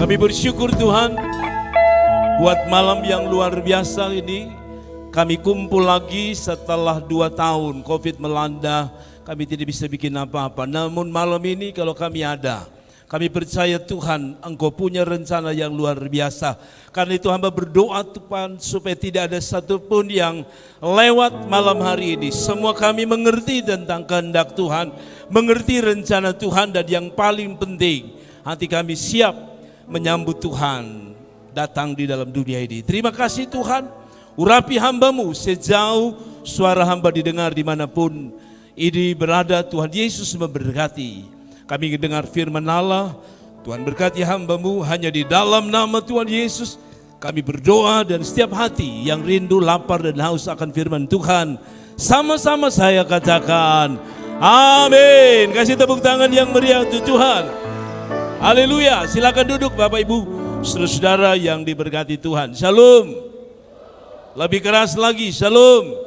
Kami bersyukur Tuhan buat malam yang luar biasa ini. Kami kumpul lagi setelah 2 tahun COVID melanda. Kami tidak bisa bikin apa-apa. Namun malam ini kalau kami ada, kami percaya Tuhan Engkau punya rencana yang luar biasa. Karena itu hamba berdoa Tuhan supaya tidak ada satupun yang lewat malam hari ini. Semua kami mengerti tentang kehendak Tuhan, mengerti rencana Tuhan, dan yang paling penting hati kami siap menyambut Tuhan datang di dalam dunia ini. Terima kasih Tuhan, urapi hamba-Mu sejauh suara hamba didengar dimanapun ini berada. Tuhan Yesus memberkati. Kami dengar firman Allah, Tuhan berkati hamba-Mu hanya di dalam nama Tuhan Yesus. Kami berdoa dan setiap hati yang rindu, lapar dan haus akan firman Tuhan, sama-sama saya katakan amin. Kasih tepuk tangan yang meriah untuk Tuhan. Haleluya. Silakan duduk Bapak Ibu, saudara-saudara yang diberkati Tuhan. Shalom. Lebih keras lagi, shalom.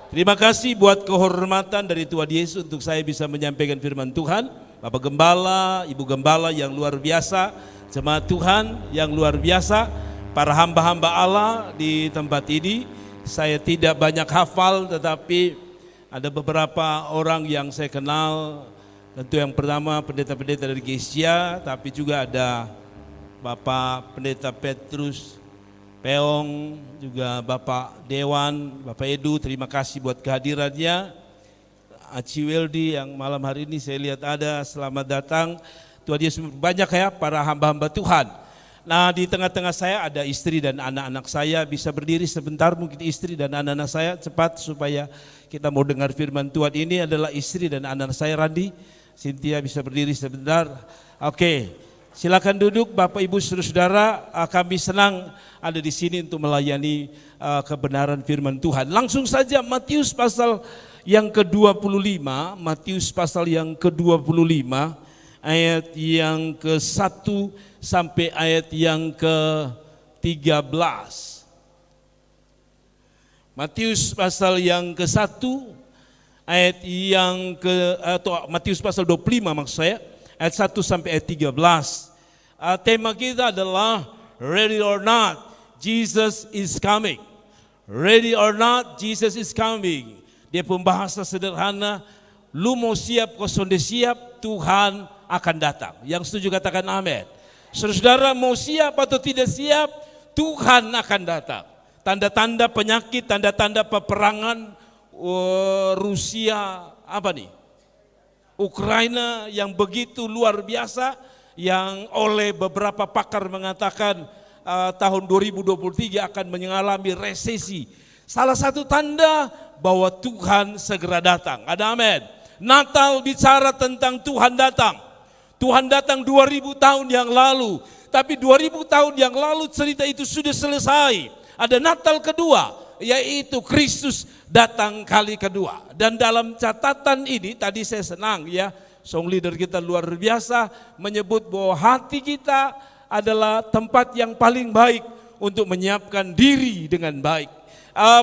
Terima kasih buat kehormatan dari Tuhan Yesus untuk saya bisa menyampaikan firman Tuhan. Bapak Gembala, Ibu Gembala yang luar biasa, jemaat Tuhan yang luar biasa, para hamba-hamba Allah di tempat ini. Saya tidak banyak hafal, tetapi ada beberapa orang yang saya kenal. Tentu yang pertama pendeta-pendeta dari Gesia, tapi juga ada Bapak Pendeta Petrus Peong, juga Bapak Dewan, Bapak Edu, terima kasih buat kehadirannya. Aci Weldi yang malam hari ini saya lihat ada, selamat datang. Tuhan Yesus banyak ya para hamba-hamba Tuhan. Nah di tengah-tengah saya ada istri dan anak-anak saya, bisa berdiri sebentar mungkin istri dan anak-anak saya, cepat supaya kita mau dengar firman Tuhan. Ini adalah istri dan anak saya, Randi, Cynthia bisa berdiri sebentar. Oke. Silakan duduk Bapak Ibu saudara-saudara, kami senang ada di sini untuk melayani kebenaran firman Tuhan. Langsung saja Matius pasal yang ke-25, Matius pasal yang ke-25 ayat yang ke-1 sampai ayat yang ke-13. Matius pasal yang ke-1 ayat yang atau Matius pasal 25 maksud saya, ayat 1 sampai ayat 13. Tema kita adalah Ready or Not, Jesus is Coming. Ready or Not, Jesus is Coming. Dia pembahasa sederhana, lu mau siap, kau sudah siap, Tuhan akan datang. Yang setuju katakan amin. Saudara mau siap atau tidak siap, Tuhan akan datang. Tanda-tanda penyakit, tanda-tanda peperangan, Rusia, apa nih? Ukraina yang begitu luar biasa, yang oleh beberapa pakar mengatakan tahun 2023 akan mengalami resesi. Salah satu tanda bahwa Tuhan segera datang. Ada amin. Natal bicara tentang Tuhan datang. Tuhan datang 2000 tahun yang lalu. Tapi 2000 tahun yang lalu cerita itu sudah selesai. Ada Natal kedua, yaitu Kristus datang kali kedua. Dan dalam catatan ini tadi saya senang ya, song leader kita luar biasa menyebut bahwa hati kita adalah tempat yang paling baik untuk menyiapkan diri dengan baik.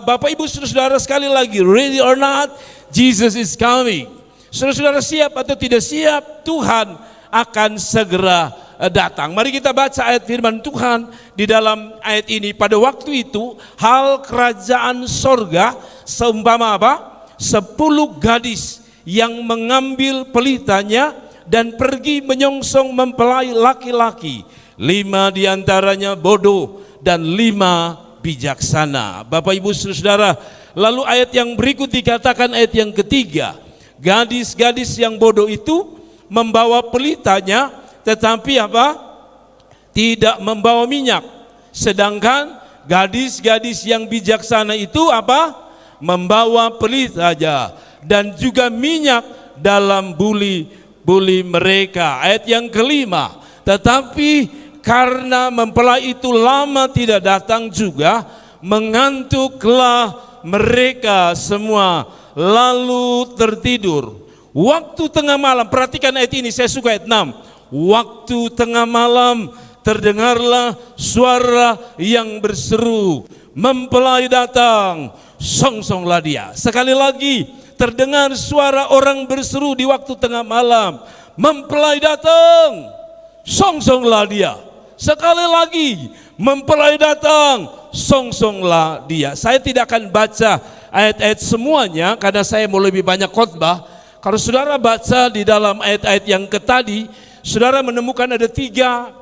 Bapak Ibu saudara sekali lagi, ready or not, Jesus is coming. Saudara siap atau tidak siap, Tuhan akan segera datang. Mari kita baca ayat firman Tuhan di dalam ayat ini. Pada waktu itu hal kerajaan sorga seumpama apa? 10 gadis yang mengambil pelitanya dan pergi menyongsong mempelai laki-laki. 5 diantaranya bodoh dan 5 bijaksana. Bapak Ibu saudara, lalu ayat yang berikut dikatakan ayat yang ketiga. Gadis-gadis yang bodoh itu membawa pelitanya, tetapi apa? Tidak membawa minyak. Sedangkan gadis-gadis yang bijaksana itu apa? Membawa pelita saja dan juga minyak dalam buli-buli mereka. Ayat yang kelima, tetapi karena mempelai itu lama tidak datang juga, mengantuklah mereka semua lalu tertidur. Waktu tengah malam, perhatikan ayat ini, saya suka ayat 6. Waktu tengah malam terdengarlah suara yang berseru, mempelai datang, songsonglah dia. Sekali lagi terdengar suara orang berseru di waktu tengah malam, mempelai datang, songsonglah dia. Sekali lagi, mempelai datang, songsonglah dia. Saya tidak akan baca ayat-ayat semuanya karena saya mau lebih banyak khotbah. Kalau saudara baca di dalam ayat-ayat yang tadi, saudara menemukan ada 3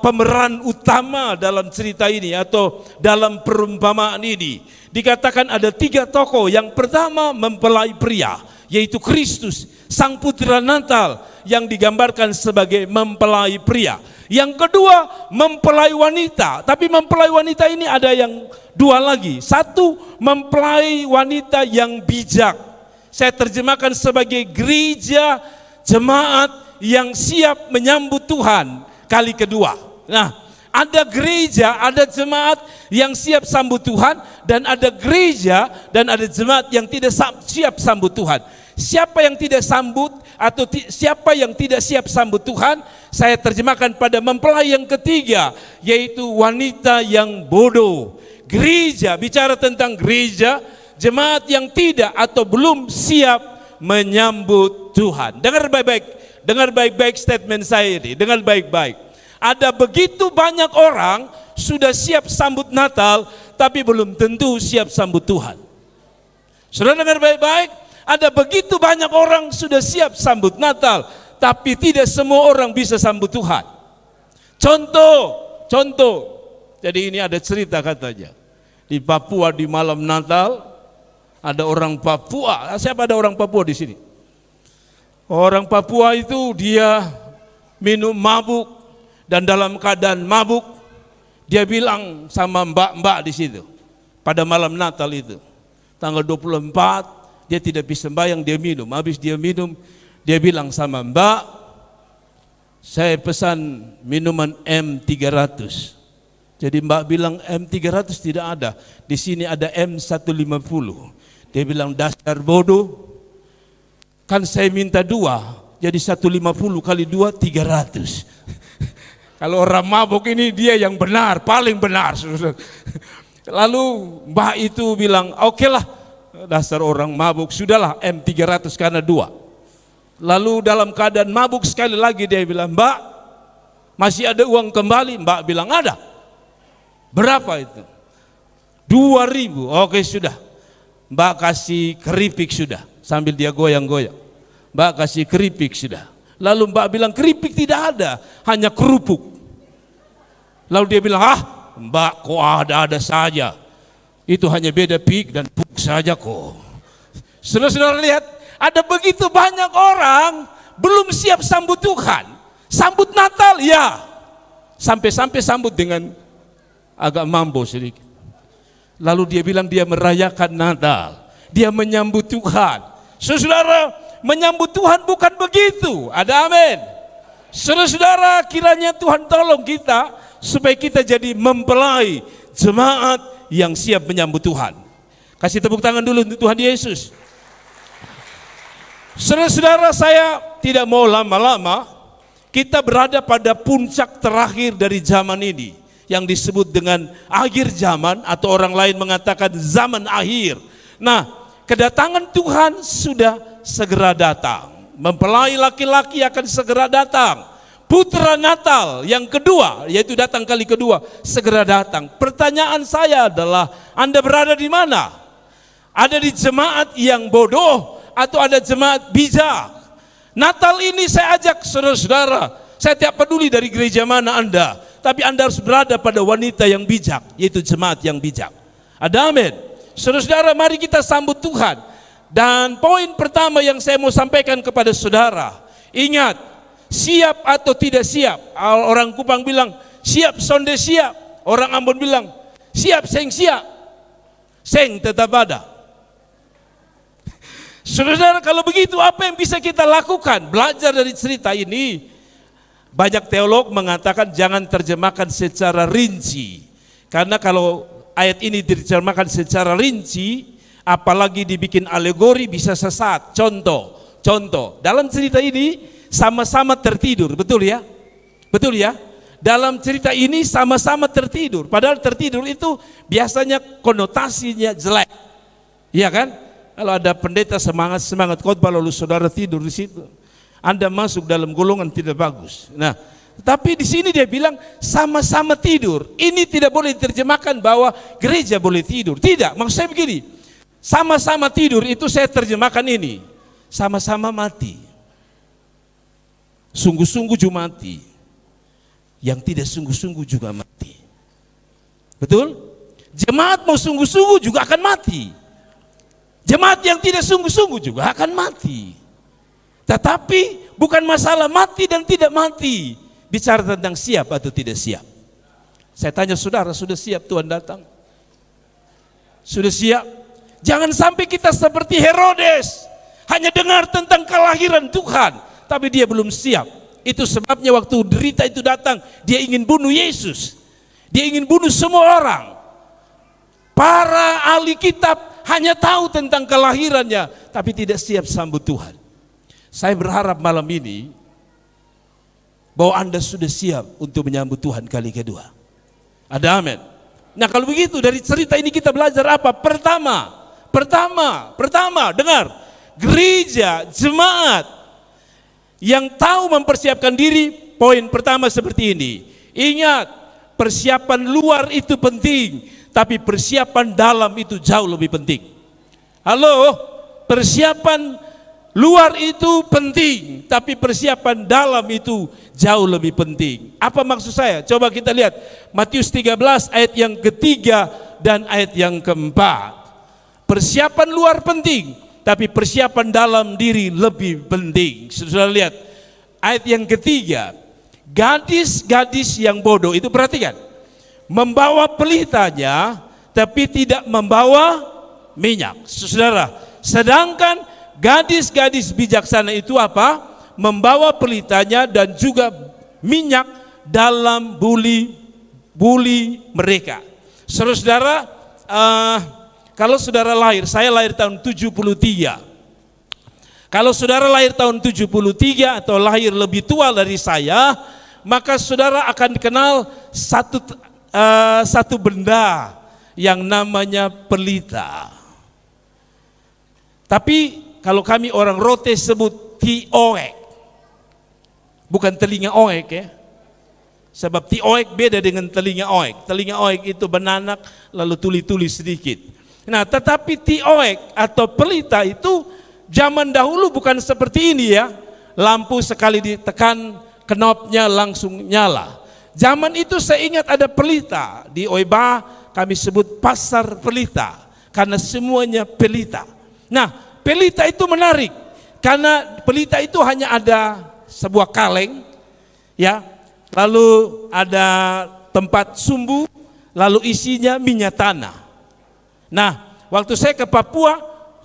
pemeran utama dalam cerita ini atau dalam perumpamaan ini. Dikatakan ada 3 tokoh. Yang pertama mempelai pria, yaitu Kristus, Sang Putra Natal yang digambarkan sebagai mempelai pria. Yang kedua mempelai wanita, tapi mempelai wanita ini ada yang 2 lagi. Satu, mempelai wanita yang bijak. Saya terjemahkan sebagai gereja jemaat yang siap menyambut Tuhan kali kedua. Nah, ada gereja, ada jemaat yang siap sambut Tuhan, dan ada gereja dan ada jemaat yang tidak siap sambut Tuhan. Siapa yang tidak sambut atau siapa yang tidak siap sambut Tuhan, saya terjemahkan pada mempelai yang ketiga, yaitu wanita yang bodoh. Gereja, bicara tentang gereja, jemaat yang tidak atau belum siap menyambut Tuhan. Dengar baik-baik statement saya ini, dengar baik-baik. Ada begitu banyak orang sudah siap sambut Natal, tapi belum tentu siap sambut Tuhan. Saudara dengar baik-baik, ada begitu banyak orang sudah siap sambut Natal, tapi tidak semua orang bisa sambut Tuhan. Contoh, jadi ini ada cerita katanya. Di Papua di malam Natal, ada orang Papua. Siapa ada orang Papua di sini? Orang Papua itu dia minum mabuk, dan dalam keadaan mabuk dia bilang sama mbak-mbak di situ pada malam Natal itu, tanggal 24. Dia tidak bisa sembahyang, dia minum. Habis dia minum, dia bilang sama mbak, saya pesan minuman M300. Jadi mbak bilang M300 tidak ada, di sini ada M150. Dia bilang dasar bodoh, kan saya minta 2, jadi 150 kali 2 300. Kalau orang mabuk ini dia yang benar, paling benar. Lalu mbak itu bilang, oke lah, dasar orang mabuk, sudahlah M300 karena 2. Lalu dalam keadaan mabuk sekali lagi dia bilang, mbak masih ada uang kembali? Mbak bilang ada. Berapa itu? 2.000. Oke sudah, mbak kasih keripik sudah, sambil dia goyang-goyang. Mbak kasih keripik sudah. Lalu mbak bilang keripik tidak ada, hanya kerupuk. Lalu dia bilang, mbak kok ada saja, itu hanya beda pik dan puk saja kok. Saudara-saudara lihat, ada begitu banyak orang belum siap sambut Tuhan. Sambut Natal ya, sampai-sampai sambut dengan agak mambo sedikit. Lalu dia bilang dia merayakan Natal, dia menyambut Tuhan. Saudara, menyambut Tuhan bukan begitu. Ada amin. Saudara-saudara, kiranya Tuhan tolong kita supaya kita jadi mempelai jemaat yang siap menyambut Tuhan. Kasih tepuk tangan dulu untuk Tuhan Yesus. Saudara-saudara, saya tidak mau lama-lama. Kita berada pada puncak terakhir dari zaman ini, yang disebut dengan akhir zaman, atau orang lain mengatakan zaman akhir. Nah, kedatangan Tuhan sudah segera datang. Mempelai laki-laki akan segera datang. Putra Natal yang kedua, yaitu datang kali kedua, segera datang. Pertanyaan saya adalah, Anda berada di mana? Ada di jemaat yang bodoh atau ada jemaat bijak? Natal ini saya ajak saudara-saudara, saya tidak peduli dari gereja mana Anda, tapi Anda harus berada pada wanita yang bijak, yaitu jemaat yang bijak. Ada amin. Saudara-saudara, mari kita sambut Tuhan. Dan poin pertama yang saya mau sampaikan kepada saudara, ingat, siap atau tidak siap. Orang Kupang bilang siap sonde siap, orang Ambon bilang siap seng siap, seng tetap ada. Saudara, kalau begitu apa yang bisa kita lakukan? Belajar dari cerita ini. Banyak teolog mengatakan jangan terjemahkan secara rinci, karena kalau ayat ini diterjemahkan secara rinci, apalagi dibikin alegori, bisa sesat. Contoh dalam cerita ini sama-sama tertidur, betul ya? Betul ya? Dalam cerita ini sama-sama tertidur, padahal tertidur itu biasanya konotasinya jelek. Iya kan? Kalau ada pendeta semangat khotbah lalu saudara tidur di situ, Anda masuk dalam golongan tidak bagus. Nah, Tapi di sini dia bilang sama-sama tidur. Ini tidak boleh diterjemahkan bahwa gereja boleh tidur. Tidak, maksud saya begini. Sama-sama tidur itu saya terjemahkan ini. Sama-sama mati. Sungguh-sungguh juga mati. Yang tidak sungguh-sungguh juga mati. Betul? Jemaat mau sungguh-sungguh juga akan mati. Jemaat yang tidak sungguh-sungguh juga akan mati. Tetapi bukan masalah mati dan tidak mati. Bicara tentang siap atau tidak siap. Saya tanya saudara, sudah siap Tuhan datang? Sudah siap? Jangan sampai kita seperti Herodes, hanya dengar tentang kelahiran Tuhan, tapi dia belum siap. Itu sebabnya waktu derita itu datang, dia ingin bunuh Yesus. Dia ingin bunuh semua orang. Para ahli kitab hanya tahu tentang kelahirannya, tapi tidak siap sambut Tuhan. Saya berharap malam ini bahwa Anda sudah siap untuk menyambut Tuhan kali kedua. Ada amin. Nah, kalau begitu dari cerita ini kita belajar apa? Pertama, dengar. Gereja, jemaat yang tahu mempersiapkan diri, poin pertama seperti ini. Ingat, persiapan luar itu penting, tapi persiapan dalam itu jauh lebih penting. Halo, persiapan luar itu penting, tapi persiapan dalam itu jauh lebih penting. Apa maksud saya? Coba kita lihat Matius 13 ayat yang ketiga dan ayat yang keempat. Persiapan luar penting, tapi persiapan dalam diri lebih penting. Sudah lihat ayat yang ketiga. Gadis-gadis yang bodoh itu, perhatikan, membawa pelitanya tapi tidak membawa minyak. Saudara, sedangkan gadis-gadis bijaksana itu apa? Membawa pelitanya dan juga minyak dalam buli mereka. Saudara, kalau saudara lahir, saya lahir tahun 73. Kalau saudara lahir tahun 73 atau lahir lebih tua dari saya, maka saudara akan kenal satu benda yang namanya pelita. Tapi kalau kami orang Rote sebut tioek, bukan telinga oek ya. Sebab tioek beda dengan telinga oek. Telinga oek itu benanak lalu tuli-tuli sedikit. Nah, tetapi tioek atau pelita itu zaman dahulu bukan seperti ini ya. Lampu sekali ditekan, knopnya langsung nyala. Zaman itu saya ingat ada pelita. Di Oiba kami sebut pasar pelita, karena semuanya pelita. Nah, pelita itu menarik karena pelita itu hanya ada sebuah kaleng, ya, lalu ada tempat sumbu, lalu isinya minyak tanah. Nah, waktu saya ke Papua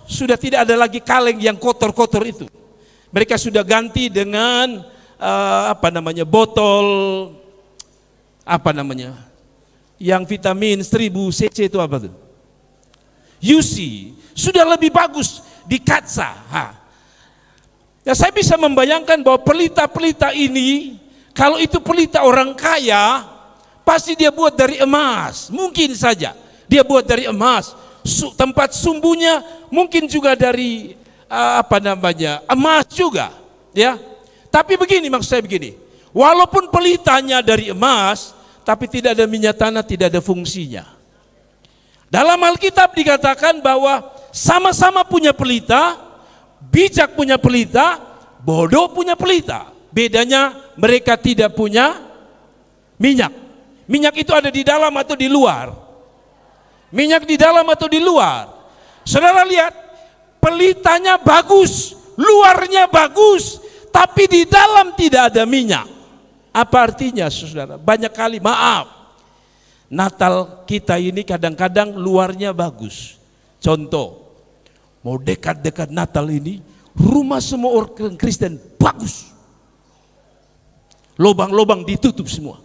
sudah tidak ada lagi kaleng yang kotor-kotor itu. Mereka sudah ganti dengan botol yang vitamin 1000 cc itu apa tuh? UC. Sudah lebih bagus di kaca. Ya, saya bisa membayangkan bahwa pelita-pelita ini, kalau itu pelita orang kaya, pasti dia buat dari emas. Mungkin saja dia buat dari emas. Tempat sumbunya mungkin juga dari emas juga, ya. Tapi begini, maksud saya begini, walaupun pelitanya dari emas, tapi tidak ada minyak tanah, tidak ada fungsinya. Dalam Alkitab dikatakan bahwa sama-sama punya pelita, bijak punya pelita, bodoh punya pelita. Bedanya mereka tidak punya minyak. Minyak itu ada di dalam atau di luar? Minyak di dalam atau di luar? Saudara lihat, pelitanya bagus, luarnya bagus, tapi di dalam tidak ada minyak. Apa artinya, saudara? Banyak kali, maaf, Natal kita ini kadang-kadang luarnya bagus. Contoh, mau dekat-dekat Natal ini, rumah semua orang Kristen bagus, lubang-lubang ditutup semua,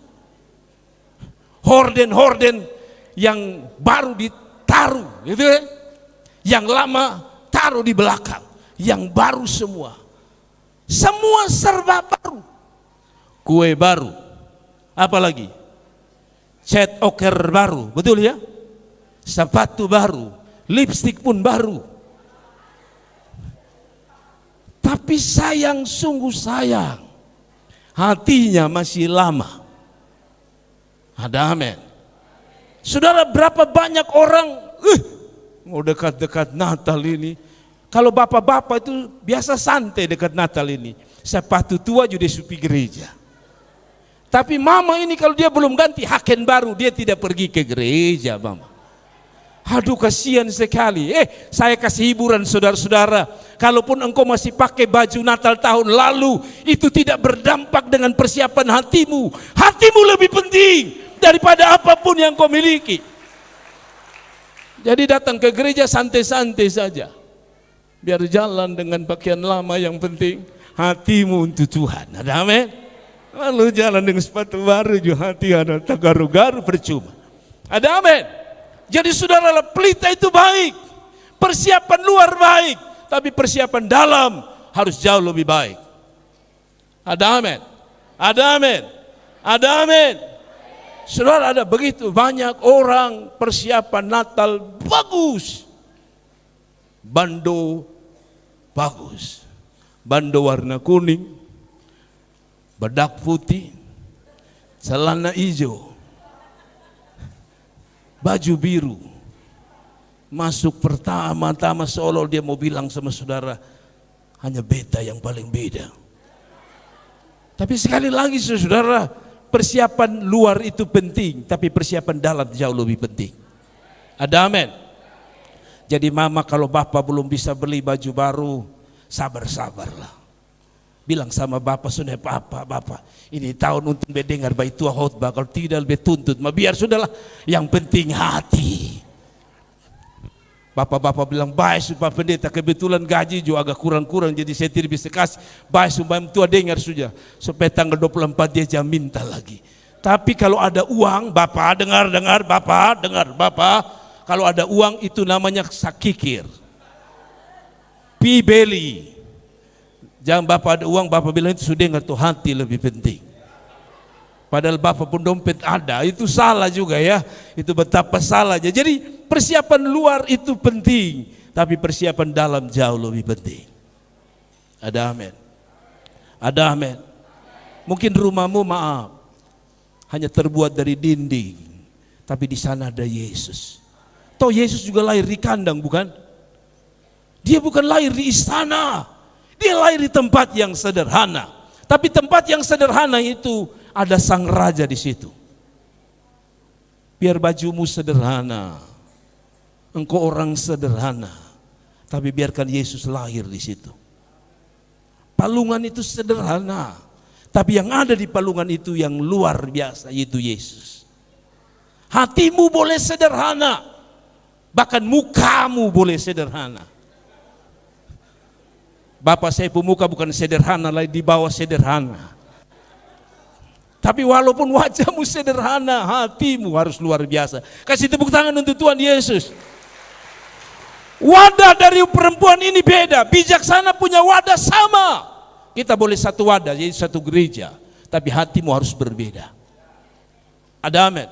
horden-horden yang baru ditaruh, gitu ya. Yang lama taruh di belakang, yang baru semua serba baru, kue baru, apalagi cat oker baru, betul ya, sepatu baru, lipstik pun baru. Tapi sayang, sungguh sayang, hatinya masih lama. Ada amin. Saudara, berapa banyak orang mau dekat-dekat Natal ini. Kalau bapak-bapak itu biasa santai dekat Natal ini. Sepatu tua juga supi gereja. Tapi mama ini kalau dia belum ganti haken baru, dia tidak pergi ke gereja, mama. Aduh, kasihan sekali. Saya kasih hiburan saudara-saudara. Kalaupun engkau masih pakai baju Natal tahun lalu, itu tidak berdampak dengan persiapan hatimu. Hatimu lebih penting daripada apapun yang kau miliki. Jadi datang ke gereja santai-santai saja. Biar jalan dengan pakaian lama, yang penting hatimu untuk Tuhan. Ada amin? Lalu jalan dengan sepatu baru juga hati ada garu-garu percuma. Ada amin? Jadi saudara, pelita itu baik, persiapan luar baik, tapi persiapan dalam harus jauh lebih baik. Ada amin? Ada amin? Ada amin? Saudara, ada begitu banyak orang persiapan Natal bagus, bando bagus, bando warna kuning, bedak putih, celana hijau, baju biru. Masuk pertama-tama seolah dia mau bilang sama saudara, hanya beta yang paling beda. Tapi sekali lagi saudara, persiapan luar itu penting, tapi persiapan dalam jauh lebih penting. Ada amin? Jadi mama, kalau bapak belum bisa beli baju baru, sabar-sabarlah. Bilang sama bapak, sudah bapak, ini tahun untuk mendengar baik tua khotbah, kalau tidak lebih tuntut, biar sudahlah, yang penting hati. Bapak-bapak bilang, baik supaya pendeta, kebetulan gaji juga agak kurang-kurang, jadi saya tidak bisa kasih. Baik supaya tua dengar sudah, supaya tanggal 24 dia jangan minta lagi. Tapi kalau ada uang, bapak dengar, bapak, kalau ada uang itu namanya sakikir, pibeli. Jangan bapak ada uang, bapak bilang itu sudah dengar tuh, hati lebih penting. Padahal bapak pun dompet ada, itu salah juga ya. Itu betapa salahnya. Jadi persiapan luar itu penting, tapi persiapan dalam jauh lebih penting. Ada amin? Ada amin? Mungkin rumahmu, maaf, hanya terbuat dari dinding, tapi di sana ada Yesus. Toh Yesus juga lahir di kandang, bukan? Dia bukan lahir di istana. Dia lahir di tempat yang sederhana. Tapi tempat yang sederhana itu ada sang raja di situ. Biar bajumu sederhana, engkau orang sederhana, tapi biarkan Yesus lahir di situ. Palungan itu sederhana, tapi yang ada di palungan itu yang luar biasa, yaitu Yesus. Hatimu boleh sederhana, bahkan mukamu boleh sederhana. Bapak saya pemuka bukan sederhana, lagi di bawah sederhana. Tapi walaupun wajahmu sederhana, hatimu harus luar biasa. Kasih tepuk tangan untuk Tuhan Yesus. Wadah dari perempuan ini beda. Bijaksana punya wadah sama. Kita boleh satu wadah, jadi satu gereja, tapi hatimu harus berbeda. Ada amin?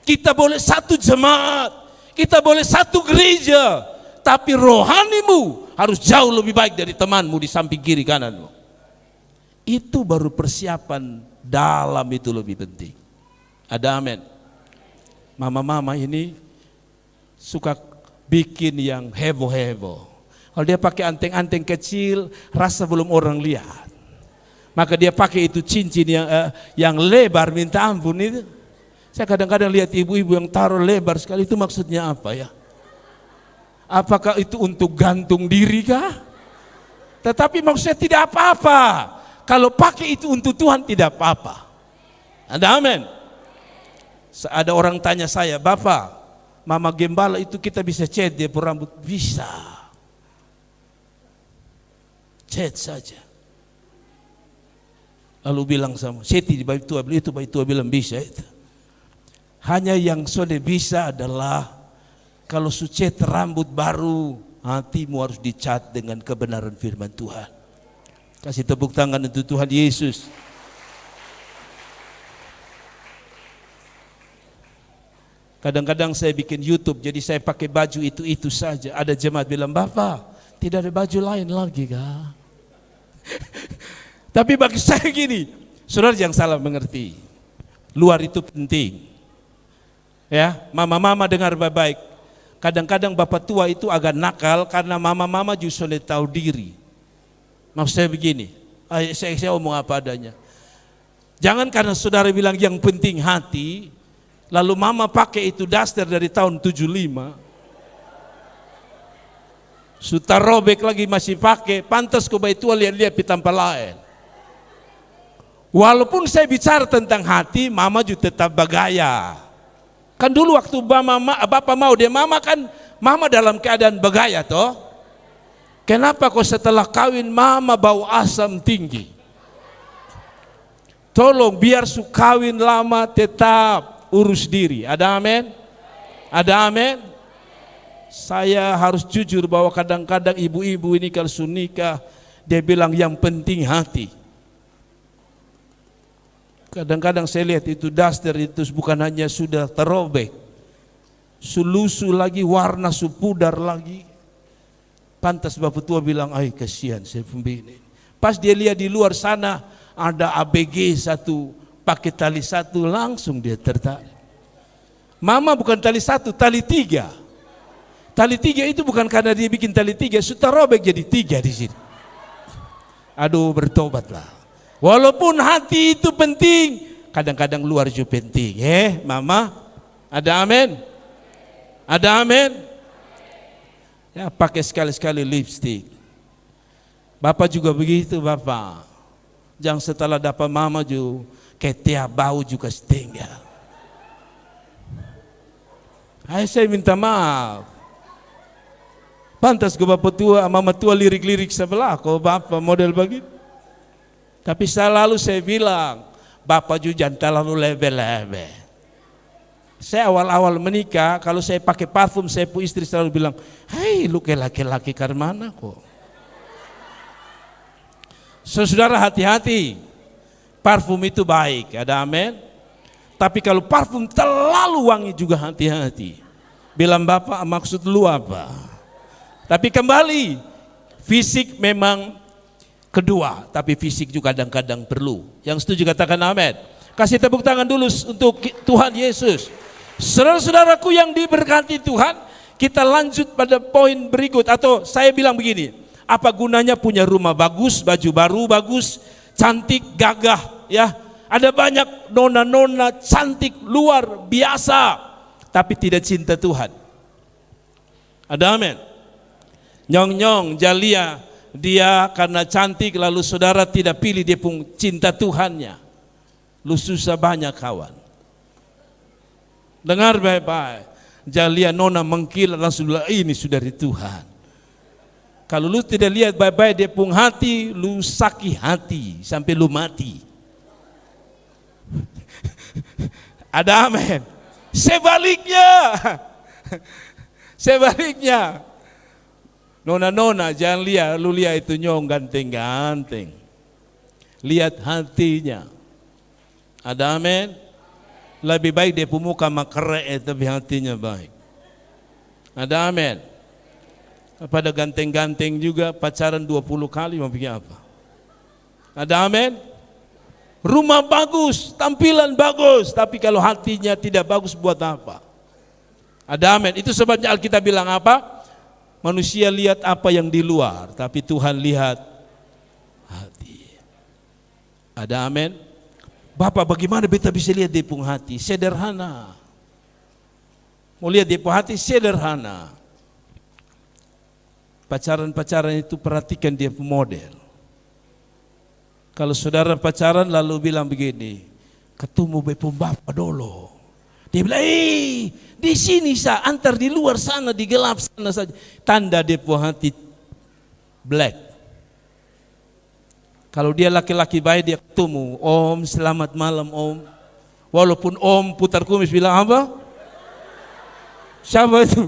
Kita boleh satu jemaat, kita boleh satu gereja, tapi rohanimu harus jauh lebih baik dari temanmu di samping kiri kananmu. Itu baru persiapan dalam, itu lebih penting. Ada amin? Mama-mama ini suka bikin yang heboh-heboh. Kalau dia pakai anteng-anteng kecil, rasa belum orang lihat. Maka dia pakai itu cincin yang lebar minta ampun itu. Saya kadang-kadang lihat ibu-ibu yang taruh lebar sekali, itu maksudnya apa ya? Apakah itu untuk gantung diri kah? Tetapi maksudnya tidak apa-apa. Kalau pakai itu untuk Tuhan tidak apa-apa. Ada amin? Ada orang tanya saya, Bapak, Mama Gembala itu kita bisa cat dia berambut? Bisa. Cat saja. Lalu bilang sama, saya tidak baik tua, itu baik tua bilang bisa itu. Hanya yang sudah bisa adalah kalau sucet rambut baru, hatimu harus dicat dengan kebenaran firman Tuhan. Kasih tepuk tangan untuk Tuhan Yesus. Kadang-kadang saya bikin YouTube, jadi saya pakai baju itu saja. Ada jemaat bilang, Bapak, tidak ada baju lain lagi kah? Tapi bagi saya gini, Saudara jangan salah mengerti. Luar itu penting. Ya, mama-mama dengar baik-baik. Kadang-kadang bapak tua itu agak nakal karena mama-mama justru tahu diri. Maksud saya begini, saya omong apa adanya. Jangan karena saudara bilang yang penting hati, lalu mama pakai itu daster dari tahun 75. Sudah robek lagi masih pakai, pantas kau baik tua lihat-lihat di tempat lain. Walaupun saya bicara tentang hati, mama juga tetap bergaya. Kan dulu waktu bapak mau dia mama kan, mama dalam keadaan bergaya toh. Kenapa kok setelah kawin mama bau asam tinggi? Tolong biar su kawin lama tetap urus diri. Ada amin? Ada amin? Saya harus jujur bahwa kadang-kadang ibu-ibu ini kalau su nikah dia bilang yang penting hati. Kadang-kadang saya lihat itu daster itu bukan hanya sudah terobek, sulusu lagi, warna pudar lagi. Pantas bapak tua bilang, ay kasihan saya pembini. Pas dia lihat di luar sana ada ABG satu, pakai tali satu, langsung dia tertarik. Mama bukan tali satu, tali tiga. Tali tiga itu bukan karena dia bikin tali tiga, sudah robek jadi tiga di sini. Aduh, bertobatlah. Walaupun hati itu penting, kadang-kadang luar juga penting. Mama, ada amin? Ada amin? Ya, pakai sekali-sekali lipstick. Bapak juga begitu, Bapak. Jangan setelah dapat mama juga kayak bau juga setinggal. Ayo saya minta maaf. Pantas ke bapak tua, mama tua lirik-lirik sebelah, kok bapak model begitu. Tapi selalu saya bilang, bapak juga jangan terlalu lebe-lebe. Saya awal-awal menikah, kalau saya pakai parfum, saya pun istri selalu bilang, hei lu kayak laki-laki karena mana kok. Saudara hati-hati, parfum itu baik, ada amin. Tapi kalau parfum terlalu wangi juga hati-hati. Bilang bapak maksud lu apa? Tapi kembali, fisik memang kedua, tapi fisik juga kadang-kadang perlu. Yang setuju katakan amin. Kasih tepuk tangan dulu untuk Tuhan Yesus. Saudara-saudaraku yang diberkati Tuhan, kita lanjut pada poin berikut. Atau saya bilang begini, apa gunanya punya rumah bagus, baju baru bagus, cantik, gagah, ya. Ada banyak nona-nona cantik luar biasa, tapi tidak cinta Tuhan. Ada amin. Nyong-nyong, Jalia, dia karena cantik lalu saudara tidak pilih dia pun cinta Tuhannya. Lu susah banyak kawan. Dengar baik-baik. Jalia nona mengkilat langsung bilang ini sudah dari Tuhan. Kalau lu tidak lihat baik-baik dia pun hati, lu sakit hati sampai lu mati. Ada amin. Sebaliknya. Nona-nona jangan lihat, lu lihat itu nyong ganteng-ganteng. Lihat hatinya. Ada amin. Lebih baik dia pemuka makere tapi hatinya baik. Ada amin. Pada ganteng-ganteng juga pacaran 20 kali mau bikin apa? Ada amin. Rumah bagus, tampilan bagus, tapi kalau hatinya tidak bagus buat apa? Ada amin. Itu sebabnya Alkitab bilang apa? Manusia lihat apa yang di luar, tapi Tuhan lihat hati. Ada amin. Bapak bagaimana beta bisa lihat dia pun hati? Sederhana. Mau lihat dia pun hati sederhana. Pacaran-pacaran itu perhatikan dia pun model. Kalau saudara pacaran lalu bilang begini, ketemu bepom bapak dulu. Dia bilang, di sini sah, antar di luar sana, di gelap sana saja. Tanda dia punya hati black. Kalau dia laki-laki baik dia ketemu, Om selamat malam Om. Walaupun Om putar kumis bilang apa? Siapa itu?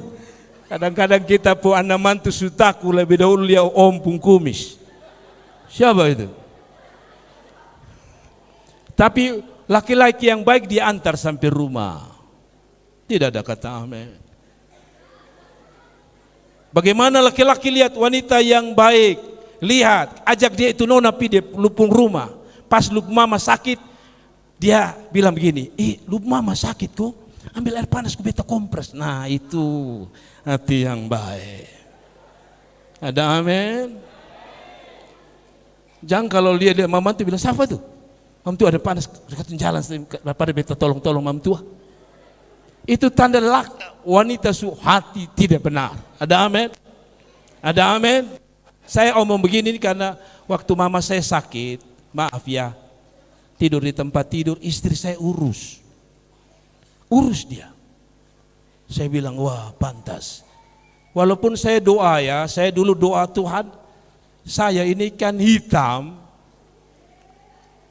Kadang-kadang kita pun anak mantu sutaku lebih dahulu lihat Om pun kumis. Siapa itu? Tapi laki-laki yang baik diantar sampai rumah. Tidak ada kata amin. Bagaimana laki-laki lihat wanita yang baik, lihat, ajak dia itu nona pi dia lupung rumah. pas lu mama sakit, dia bilang begini, lu mama sakit kok, ambil air panas ku beta kompres. Nah itu hati yang baik. Ada amin. Jangan kalau lihat mama tu bilang, siapa tuh? Mam tua ada panas, dekat jalan daripada beta tolong mam tua. Itu tanda wanita hati tidak benar. Ada amin? Ada amin? Saya omong begini karena waktu mama saya sakit, maaf ya, tidur di tempat tidur, istri saya urus dia. Saya bilang, wah pantas. Walaupun saya doa ya, saya dulu doa, Tuhan, saya ini kan hitam,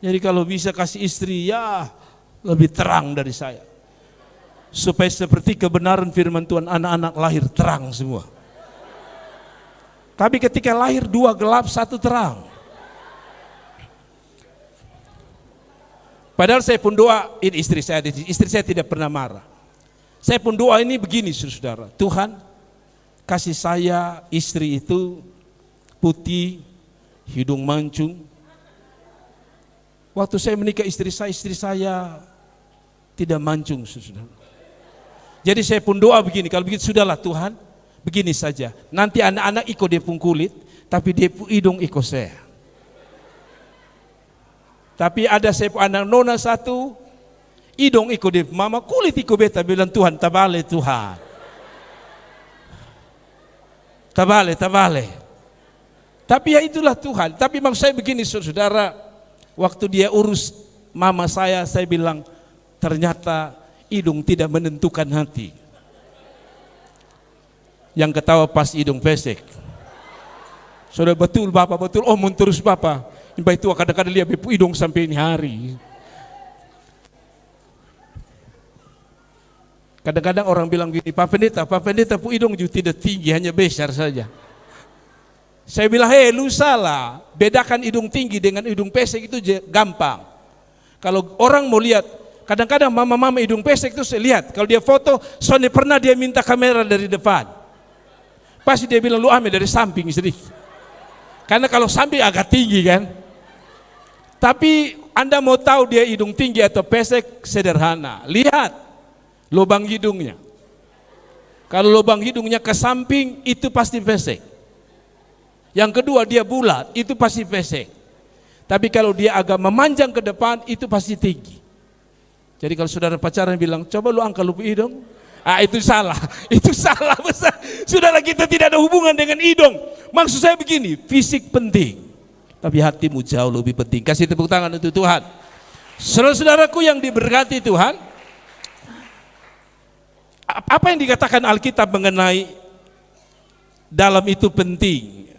jadi kalau bisa kasih istri ya lebih terang dari saya, supaya seperti kebenaran firman Tuhan, anak-anak lahir terang semua. Tapi ketika lahir dua gelap satu terang. Padahal saya pun doain istri saya tidak pernah marah. Saya pun doa ini begini saudara, Tuhan kasih saya istri itu putih, hidung mancung. Waktu saya menikah istri saya tidak mancung saudara. Jadi saya pun doa begini, kalau begitu sudahlah Tuhan, begini saja. Nanti anak-anak ikut dia pun kulit, tapi dia pun hidung ikut saya. Tapi ada saya pun anak nona satu, hidung ikut dia, mama kulit ikut beta, bilang Tuhan tabale Tuhan. Tabale. Tapi ya itulah Tuhan. Tapi maksud saya begini saudara, waktu dia urus mama saya bilang ternyata hidung tidak menentukan hati. Yang ketawa pas hidung pesek. Saudara betul Bapak, betul omong terus Bapak. Bapak itu kadang-kadang lihat bepu hidung sampai ini hari. Kadang-kadang orang bilang gini, Pak Pendeta pu hidung juga tidak tinggi, hanya besar saja. Saya bilang, lu salah. Bedakan hidung tinggi dengan hidung pesek itu gampang. Kalau orang mau lihat, kadang-kadang mama-mama hidung pesek itu saya lihat, kalau dia foto, soalnya pernah dia minta kamera dari depan. Pasti dia bilang, lu ambil dari samping sedikit. Karena kalau samping agak tinggi kan. Tapi Anda mau tahu dia hidung tinggi atau pesek, sederhana. Lihat lubang hidungnya. Kalau lubang hidungnya ke samping, itu pasti pesek. Yang kedua dia bulat, itu pasti pesek. Tapi kalau dia agak memanjang ke depan, itu pasti tinggi. Jadi kalau saudara pacaran bilang, coba lu angkat lubang hidung, itu salah. Itu salah besar. Saudara, kita tidak ada hubungan dengan hidung. Maksud saya begini, fisik penting, tapi hatimu jauh lebih penting. Kasih tepuk tangan untuk Tuhan. Saudara-saudaraku yang diberkati Tuhan, apa yang dikatakan Alkitab mengenai dalam itu penting?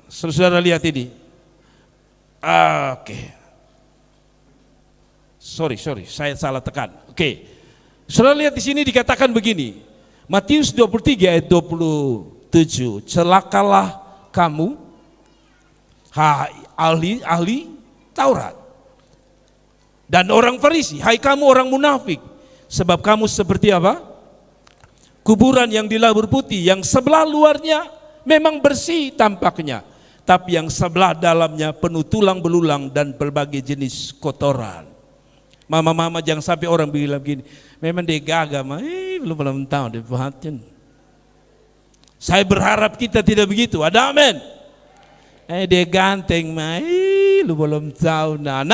Saudara lihat ini. Oke. Sorry, saya salah tekan. Oke. Saudara lihat di sini dikatakan begini. Matius 23 ayat 27. Celakalah kamu, ahli Taurat dan orang Farisi, hai kamu orang munafik, sebab kamu seperti apa? Kuburan yang dilabur putih, yang sebelah luarnya memang bersih tampaknya, tapi yang sebelah dalamnya penuh tulang belulang dan berbagai jenis kotoran. Mama-mama jangan sampai orang bilang begini, memang dia gagah, belum tahu dia perhatian. Saya berharap kita tidak begitu. Ada amin. Dia ganteng, lu belum tahu. Nah,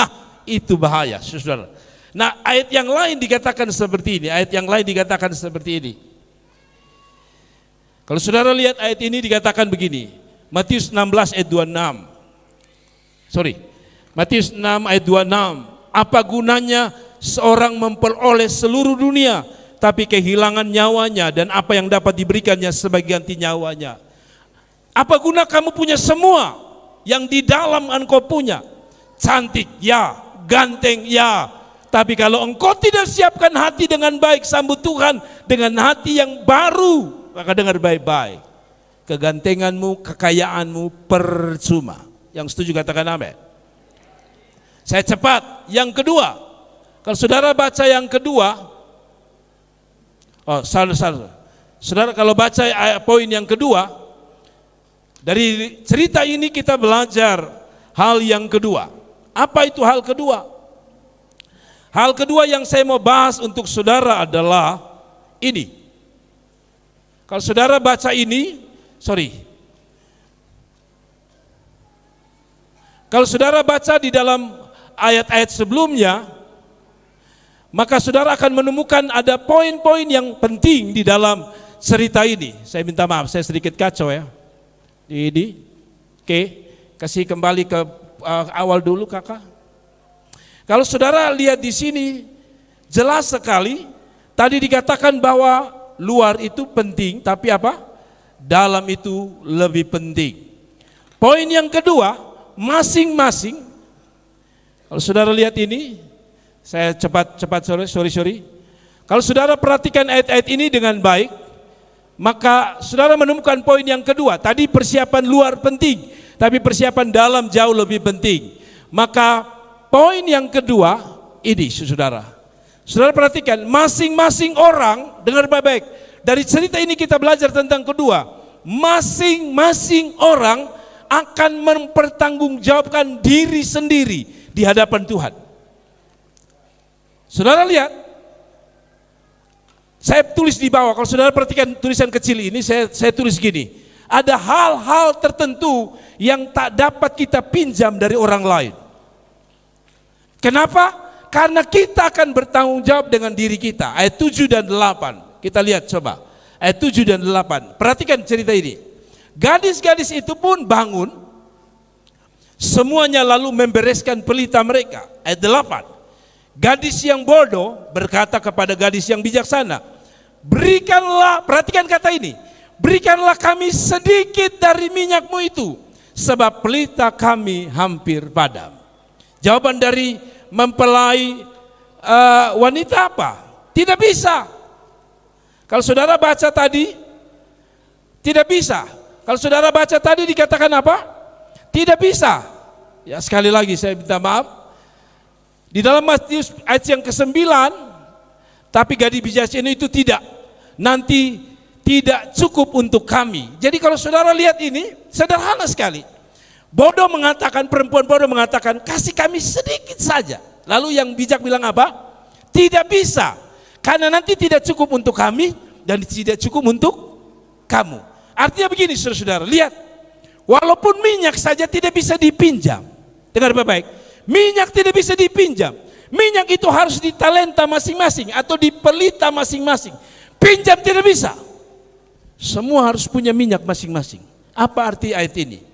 itu bahaya, saudara. Nah, ayat yang lain dikatakan seperti ini. Ayat yang lain dikatakan seperti ini. Kalau saudara lihat ayat ini dikatakan begini. Matius 16 ayat 26. Matius 6 ayat 26. Apa gunanya seorang memperoleh seluruh dunia, tapi kehilangan nyawanya, dan apa yang dapat diberikannya sebagai ganti nyawanya? Apa guna kamu punya semua yang di dalam engkau punya? Cantik ya, ganteng ya, tapi kalau engkau tidak siapkan hati dengan baik, sambut Tuhan dengan hati yang baru, maka dengar baik-baik, kegantenganmu, kekayaanmu percuma. Yang setuju katakan amin. Saya cepat. Yang kedua, kalau saudara baca yang kedua, saudara kalau baca poin yang kedua, dari cerita ini kita belajar hal yang kedua. Apa itu hal kedua? Hal kedua yang saya mau bahas untuk saudara adalah ini. Kalau saudara baca ini, kalau saudara baca di dalam ayat-ayat sebelumnya, maka saudara akan menemukan ada poin-poin yang penting di dalam cerita ini. Saya minta maaf, saya sedikit kacau ya. Ini, oke, kasih kembali ke awal dulu kakak. Kalau saudara lihat di sini, jelas sekali. Tadi dikatakan bahwa luar itu penting, tapi apa? Dalam itu lebih penting. Poin yang kedua, masing-masing. Kalau saudara lihat ini, saya cepat, sorry. Kalau saudara perhatikan ayat-ayat ini dengan baik, maka saudara menemukan poin yang kedua. Tadi persiapan luar penting, tapi persiapan dalam jauh lebih penting. Maka poin yang kedua ini, saudara. Saudara perhatikan, masing-masing orang, dengar baik-baik. Dari cerita ini kita belajar tentang kedua. Masing-masing orang akan mempertanggungjawabkan diri sendiri di hadapan Tuhan. Saudara lihat, saya tulis di bawah. Kalau saudara perhatikan tulisan kecil ini, saya tulis gini. Ada hal-hal tertentu yang tak dapat kita pinjam dari orang lain. Kenapa? Karena kita akan bertanggung jawab dengan diri kita. Ayat 7 dan 8. Kita lihat coba. Ayat 7 dan 8. Perhatikan cerita ini. Gadis-gadis itu pun bangun. Semuanya lalu membereskan pelita mereka. Ayat 8. Gadis yang bodoh berkata kepada gadis yang bijaksana, berikanlah, perhatikan kata ini, berikanlah kami sedikit dari minyakmu itu, sebab pelita kami hampir padam. Jawaban dari mempelai wanita apa? Tidak bisa. Kalau saudara baca tadi, tidak bisa. Kalau saudara baca tadi dikatakan apa? Tidak bisa. Ya, sekali lagi saya minta maaf. Di dalam Matius ayat yang ke-9, tapi gadis bijaksana itu tidak, nanti tidak cukup untuk kami. Jadi kalau saudara lihat ini, sederhana sekali. Bodoh mengatakan, perempuan bodoh mengatakan, kasih kami sedikit saja. Lalu yang bijak bilang apa? Tidak bisa, karena nanti tidak cukup untuk kami, dan tidak cukup untuk kamu. Artinya begini saudara-saudara, lihat. Walaupun minyak saja tidak bisa dipinjam. Dengar baik-baik. Minyak tidak bisa dipinjam. Minyak itu harus di talenta masing-masing atau di pelita masing-masing. Pinjam tidak bisa. Semua harus punya minyak masing-masing. Apa arti ayat ini?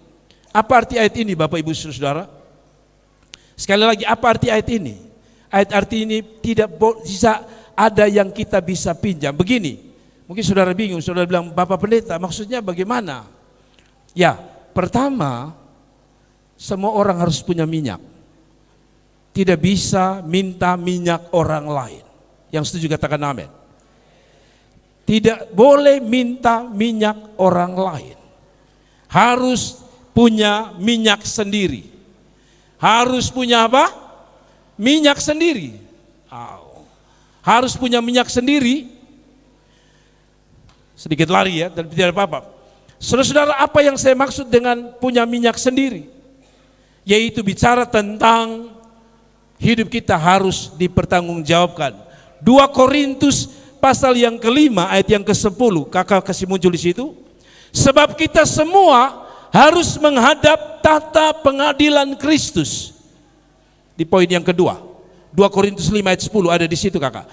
Apa arti ayat ini Bapak Ibu Saudara? Sekali lagi, apa arti ayat ini? Ayat arti ini tidak bisa ada yang kita bisa pinjam. Begini, mungkin saudara bingung, saudara bilang, Bapak Pendeta maksudnya bagaimana? Ya, pertama, semua orang harus punya minyak. Tidak bisa minta minyak orang lain. Yang setuju katakan amin. Tidak boleh minta minyak orang lain. Harus punya minyak sendiri. Harus punya apa? Minyak sendiri. Harus punya minyak sendiri. Sedikit lari ya, dan tidak apa-apa. Saudara-saudara, apa yang saya maksud dengan punya minyak sendiri? Yaitu bicara tentang hidup kita harus dipertanggungjawabkan. 2 Korintus pasal yang ke-5 ayat yang ke-10, kakak kasih muncul di situ. Sebab kita semua harus menghadap tahta pengadilan Kristus. Di poin yang kedua, 2 Korintus 5 ayat 10 ada di situ kakak.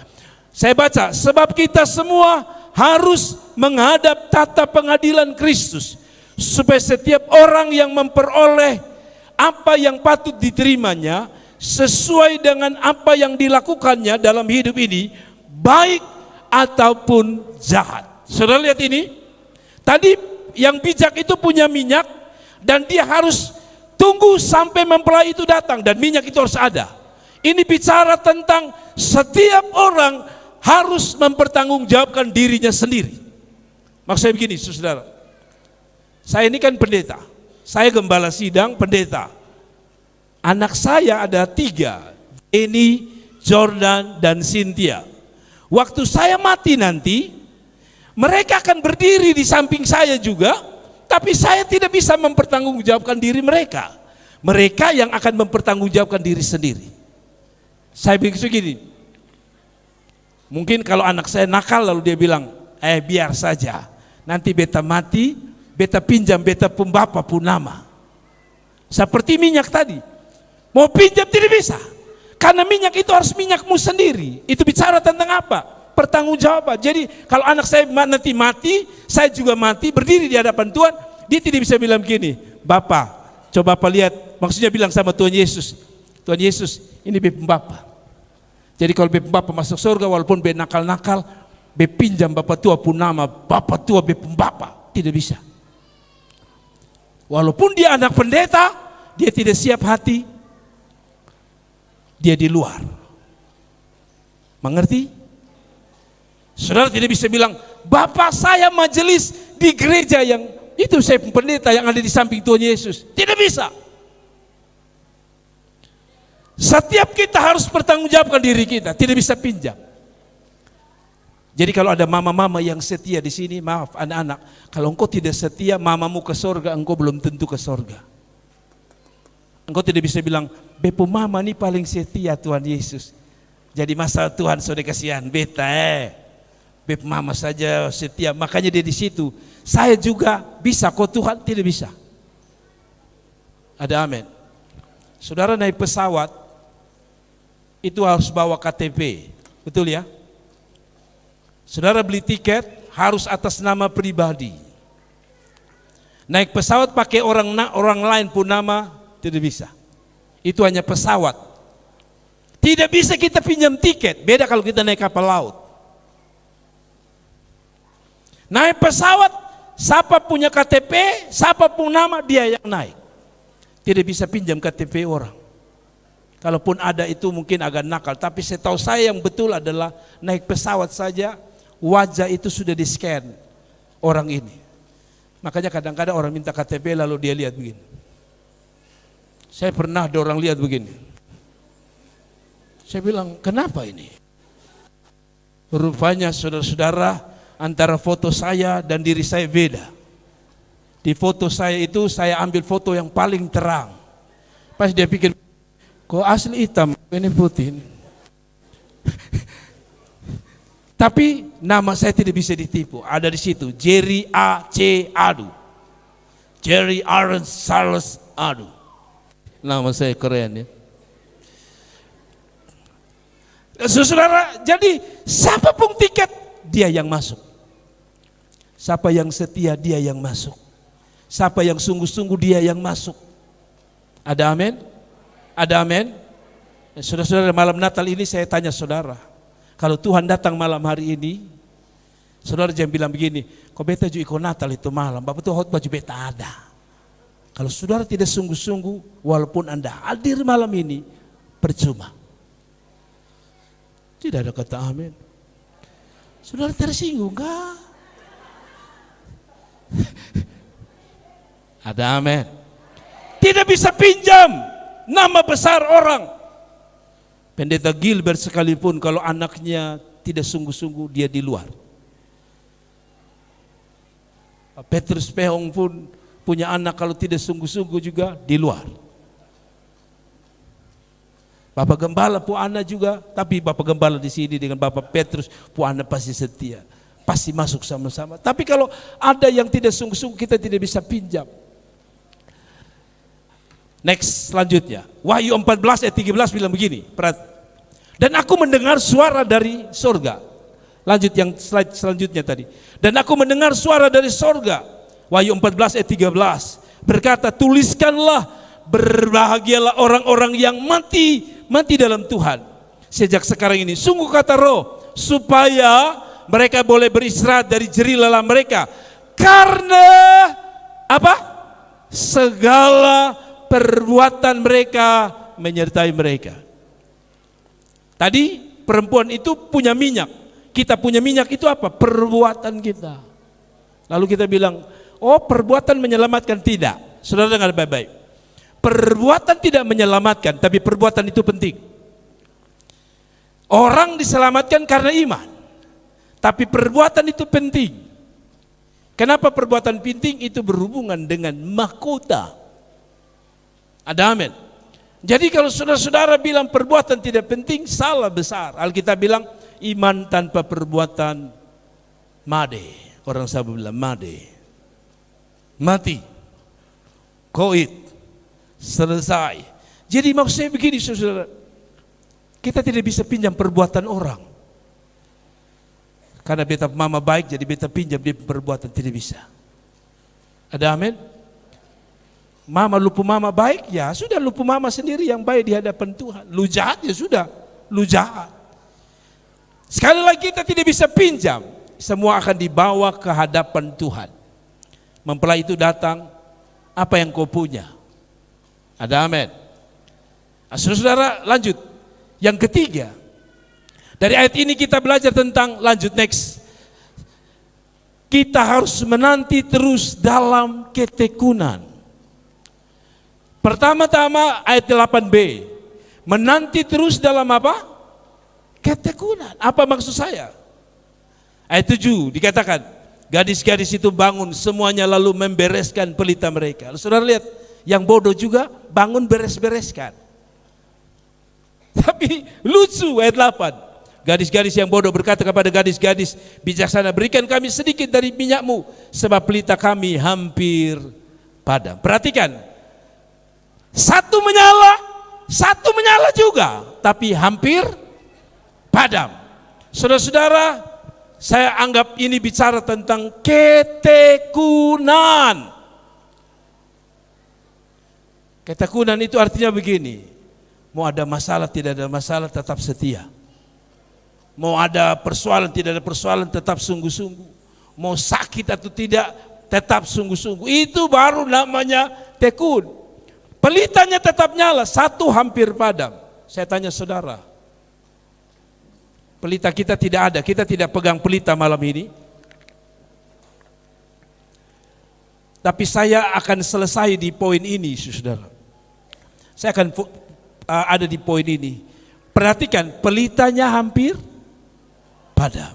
Saya baca, sebab kita semua harus menghadap tahta pengadilan Kristus, supaya setiap orang yang memperoleh apa yang patut diterimanya sesuai dengan apa yang dilakukannya dalam hidup ini, baik ataupun jahat. Saudara lihat ini, tadi yang bijak itu punya minyak dan dia harus tunggu sampai mempelai itu datang dan minyak itu harus ada. Ini bicara tentang setiap orang harus mempertanggungjawabkan dirinya sendiri. Maksud saya begini saudara, saya ini kan pendeta, saya gembala sidang pendeta. Anak saya ada 3, Eni, Jordan, dan Cynthia. Waktu saya mati nanti, mereka akan berdiri di samping saya juga, tapi saya tidak bisa mempertanggungjawabkan diri mereka. mereka yang akan mempertanggungjawabkan diri sendiri. Saya begitu gini, mungkin kalau anak saya nakal lalu dia bilang, biar saja, nanti beta mati, beta pinjam beta pun bapa pun nama. Seperti minyak tadi, mau pinjam tidak bisa, karena minyak itu harus minyakmu sendiri. Itu bicara tentang apa? Pertanggungjawaban. Jadi kalau anak saya nanti mati, saya juga mati, berdiri di hadapan Tuhan, dia tidak bisa bilang begini, Bapak, coba Bapak lihat, maksudnya bilang sama Tuhan Yesus, Tuhan Yesus, ini bepem Bapak. Jadi kalau bepem Bapak masuk surga, walaupun be nakal-nakal, be pinjam Bapak tua pun nama, Bapak tua bepem Bapak, tidak bisa. Walaupun dia anak pendeta, dia tidak siap hati, dia di luar. Mengerti? Saudara tidak bisa bilang, Bapak saya majelis di gereja yang itu saya pendeta yang ada di samping Tuhan Yesus. Tidak bisa. Setiap kita harus bertanggungjawabkan diri kita, tidak bisa pinjam. Jadi kalau ada mama-mama yang setia di sini, maaf anak-anak, kalau engkau tidak setia, mamamu ke sorga, engkau belum tentu ke sorga. Engkau tidak bisa bilang, bepo mama ini paling setia Tuhan Yesus. Jadi masa Tuhan sudah kasihan, beta bep mama saja setia, makanya dia di situ. Saya juga bisa, kok Tuhan tidak bisa. Ada amin. Saudara naik pesawat, itu harus bawa KTP, betul ya? Saudara beli tiket harus atas nama pribadi. Naik pesawat pakai orang lain pun nama tidak bisa. Itu hanya pesawat. Tidak bisa kita pinjam tiket. Beda kalau kita naik kapal laut. Naik pesawat, siapa punya KTP, siapa pun nama, dia yang naik. Tidak bisa pinjam KTP orang. Kalaupun ada itu mungkin agak nakal, tapi setahu saya yang betul adalah naik pesawat saja, wajah itu sudah di scan orang ini. Makanya kadang-kadang orang minta KTP lalu dia lihat begini. Saya pernah ada orang lihat begini. Saya bilang, kenapa ini? Rupanya saudara-saudara, antara foto saya dan diri saya beda. Di foto saya itu saya ambil foto yang paling terang. Pas dia pikir, kok asli hitam, ini putih. Tapi nama saya tidak bisa ditipu. Ada di situ, Jerry A. C. Adu. Jerry Aaron Charles Adu. Nama saya keren ya. Saudara, jadi siapapun tiket, dia yang masuk. Siapa yang setia, dia yang masuk. Siapa yang sungguh-sungguh, dia yang masuk. Ada amin? Ada amin? Saudara-saudara, malam Natal ini saya tanya saudara, kalau Tuhan datang malam hari ini, saudara jangan bilang begini, kok beta juga ikut Natal itu malam, bapak tuh hot baju beta ada. Kalau saudara tidak sungguh-sungguh, walaupun Anda hadir malam ini, percuma. Tidak ada kata amin. Saudara tersinggung enggak? Ada amin. Tidak bisa pinjam nama besar orang. Pendeta Gilbert sekalipun kalau anaknya tidak sungguh-sungguh, dia di luar. Petrus Peong pun punya anak kalau tidak sungguh-sungguh juga di luar. Bapak Gembala pun anak juga, tapi Bapak Gembala di sini dengan Bapak Petrus pun anak pasti setia, pasti masuk sama-sama. Tapi kalau ada yang tidak sungguh-sungguh, kita tidak bisa pinjam. Next, selanjutnya Wahyu 14 ayat 13 bilang begini, dan aku mendengar suara dari sorga. Lanjut yang slide selanjutnya tadi. Dan aku mendengar suara dari sorga, Wahyu 14 ayat 13 berkata, tuliskanlah, berbahagialah orang-orang yang mati dalam Tuhan sejak sekarang ini. Sungguh kata Roh, supaya mereka boleh beristirahat dari jerih lelah mereka, karena apa? Segala perbuatan mereka menyertai mereka. Tadi perempuan itu punya minyak, kita punya minyak itu apa? Perbuatan kita. Lalu kita bilang, oh perbuatan menyelamatkan. Tidak. Saudara dengar baik-baik, perbuatan tidak menyelamatkan, tapi perbuatan itu penting. Orang diselamatkan karena iman, tapi perbuatan itu penting. Kenapa perbuatan penting? Itu berhubungan dengan mahkota. Ada amin. Jadi kalau saudara-saudara bilang perbuatan tidak penting, salah besar. Alkitab bilang iman tanpa perbuatan made. Orang Sabah bilang made. Mati. Koit. Selesai. Jadi maksud saya begini saudara. Kita tidak bisa pinjam perbuatan orang. Karena beta mama baik jadi beta pinjam dia perbuatan, tidak bisa. Ada amin? Mama lupa mama baik, ya sudah lupa mama sendiri yang baik di hadapan Tuhan. Lu jahat ya sudah, lu jahat. Sekali lagi kita tidak bisa pinjam, semua akan dibawa ke hadapan Tuhan. Mempelai itu datang, apa yang kau punya? Ada amin. Saudara lanjut. Yang ketiga, dari ayat ini kita belajar tentang, lanjut next. Kita harus menanti terus dalam ketekunan. Pertama-tama ayat 8b, menanti terus dalam apa? Ketekunan. Apa maksud saya? Ayat 7 dikatakan, gadis-gadis itu bangun semuanya lalu membereskan pelita mereka. Saudara lihat, yang bodoh juga bangun beres-bereskan. Tapi lucu ayat 8. Gadis-gadis yang bodoh berkata kepada gadis-gadis bijaksana, berikan kami sedikit dari minyakmu, sebab pelita kami hampir padam. Perhatikan, satu menyala juga, tapi hampir padam. Saudara-saudara, saya anggap ini bicara tentang ketekunan. Ketekunan itu artinya begini, mau ada masalah tidak ada masalah tetap setia. Mau ada persoalan tidak ada persoalan tetap sungguh-sungguh. Mau sakit atau tidak tetap sungguh-sungguh. Itu baru namanya tekun. Pelitanya tetap nyala, satu hampir padam. Saya tanya saudara, pelita kita tidak ada, kita tidak pegang pelita malam ini. Tapi saya akan selesai di poin ini, saudara. Saya akan ada di poin ini. Perhatikan, pelitanya hampir padam.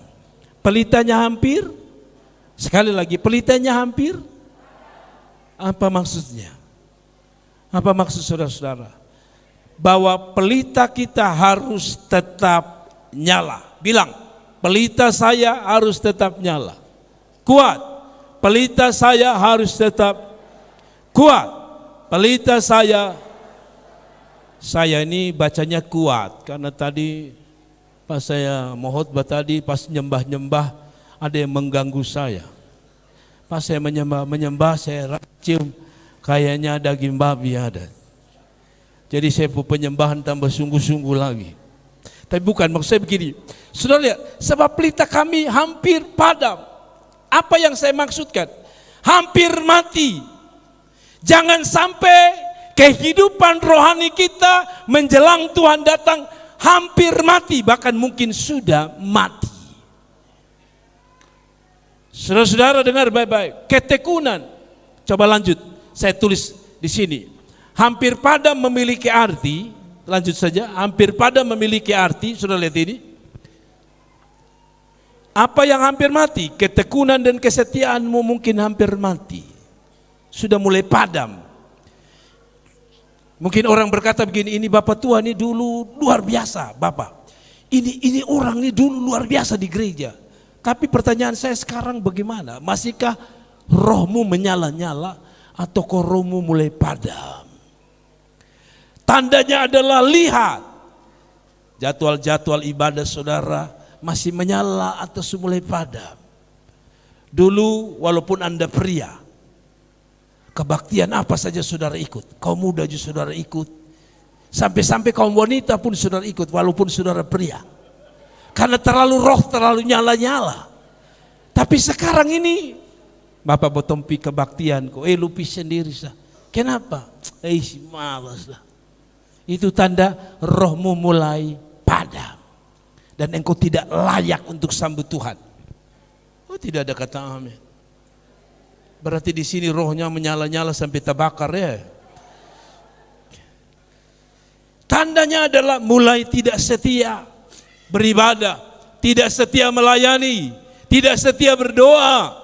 Pelitanya hampir, sekali lagi, pelitanya hampir. Apa maksudnya? Apa maksud saudara-saudara? Bahwa pelita kita harus tetap nyala. Bilang, pelita saya harus tetap nyala. Kuat. Pelita saya harus tetap kuat. Pelita saya ini bacanya kuat. Karena tadi pas saya mau khotbah tadi, pas nyembah-nyembah ada yang mengganggu saya. Pas saya menyembah saya cium, kayaknya daging babi ada. Jadi saya penyembahan tambah sungguh-sungguh lagi. Tapi bukan, maksud saya begini. Saudara lihat, sebab pelita kami hampir padam. Apa yang saya maksudkan? Hampir mati. Jangan sampai kehidupan rohani kita menjelang Tuhan datang hampir mati, bahkan mungkin sudah mati. Saudara-saudara dengar baik-baik. Ketekunan. Coba lanjut. Saya tulis di sini. Hampir padam memiliki arti. Lanjut saja. Hampir padam memiliki arti. Sudah lihat ini. Apa yang hampir mati? Ketekunan dan kesetiaanmu mungkin hampir mati. Sudah mulai padam. Mungkin orang berkata begini, ini Bapak Tuhan ini dulu luar biasa, Bapak. Ini orang ini dulu luar biasa di gereja. Tapi pertanyaan saya sekarang bagaimana? Masihkah rohmu menyala-nyala? Atau rohmu mulai padam? Tandanya adalah lihat jadwal-jadwal ibadah saudara masih menyala atau mulai padam. Dulu walaupun Anda pria, kebaktian apa saja saudara ikut. Kaum muda juga saudara ikut. Sampai-sampai kaum wanita pun saudara ikut walaupun saudara pria. Karena terlalu roh terlalu nyala-nyala. Tapi sekarang ini Bapak botompi kebaktian kok, lupi sendiri sah. Kenapa? Malas lah. Itu tanda rohmu mulai padam. Dan engkau tidak layak untuk sambut Tuhan. Oh, tidak ada kata amin. Berarti di sini rohnya menyala-nyala sampai terbakar ya. Tandanya adalah mulai tidak setia beribadah, tidak setia melayani, tidak setia berdoa.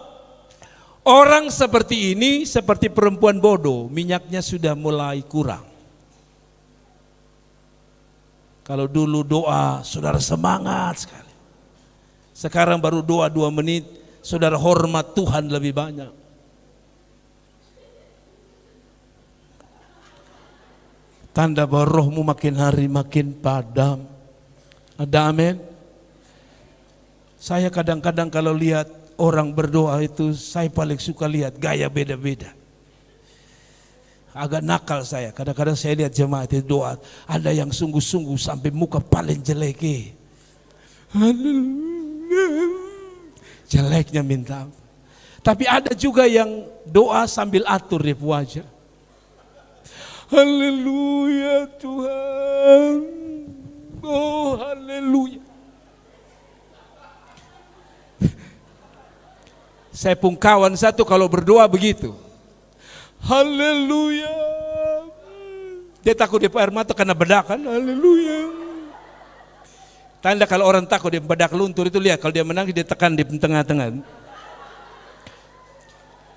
Orang seperti ini seperti perempuan bodoh, minyaknya sudah mulai kurang. Kalau dulu doa, saudara semangat sekali. Sekarang baru doa 2 menit, saudara hormat Tuhan lebih banyak. Tanda bahwa rohmu makin hari makin padam. Ada amin? Saya kadang-kadang kalau lihat orang berdoa itu, saya paling suka lihat gaya beda-beda. Agak nakal saya, kadang-kadang saya lihat jemaat itu doa, ada yang sungguh-sungguh sampai muka paling jelek. Jeleknya minta. Tapi ada juga yang doa sambil atur di wajah. Haleluya Tuhan. Oh haleluya. Saya pun kawan satu kalau berdoa begitu. Haleluya. Dia takut dia air mata karena bedakan. Haleluya. Tanda kalau orang takut dia bedak luntur itu, lihat kalau dia menangis dia tekan di tengah-tengah.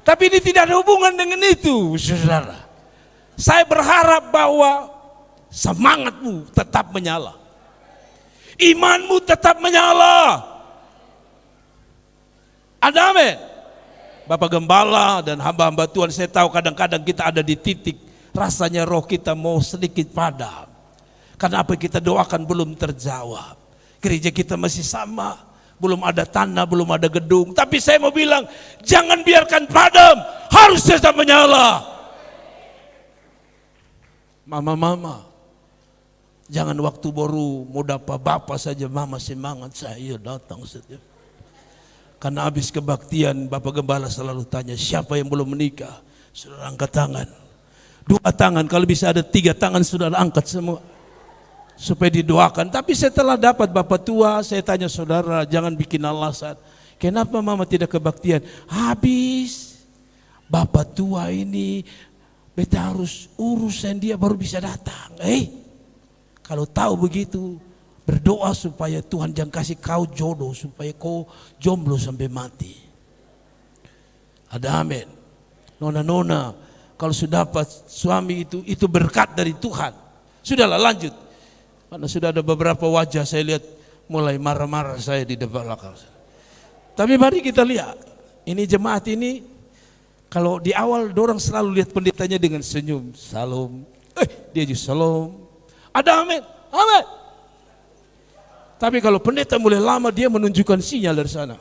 Tapi ini tidak ada hubungan dengan itu, saudara. Saya berharap bahwa semangatmu tetap menyala. Imanmu tetap menyala. Ada amin? Bapak Gembala dan hamba-hamba Tuhan, saya tahu kadang-kadang kita ada di titik rasanya roh kita mau sedikit padam. Karena apa yang kita doakan belum terjawab. Gereja kita masih sama, belum ada tanah, belum ada gedung. Tapi saya mau bilang, jangan biarkan padam, harus tetap menyala. Mama-mama, jangan waktu baru mau dapat bapak saja mama semangat, saya datang saja. Karena habis kebaktian Bapak Gembala selalu tanya, siapa yang belum menikah? Saudara angkat tangan. 2 tangan, kalau bisa ada 3 tangan saudara angkat semua. Supaya didoakan. Tapi setelah dapat Bapak tua, saya tanya saudara, jangan bikin alasan. Kenapa mama tidak kebaktian? Habis Bapak tua ini, beta harus urusan dia baru bisa datang. Kalau tahu begitu, berdoa supaya Tuhan jangan kasih kau jodoh, supaya kau jomblo sampai mati. Ada amin. Nona-nona, kalau sudah dapat suami itu berkat dari Tuhan. Sudahlah lanjut. Karena sudah ada beberapa wajah saya lihat mulai marah-marah saya di depan belakang. Tapi mari kita lihat, ini jemaat ini kalau di awal dorang selalu lihat pendetanya dengan senyum, salam. Dia juga salam. Ada amin. Amin. Tapi kalau pendeta mulai lama dia menunjukkan sinyal dari sana.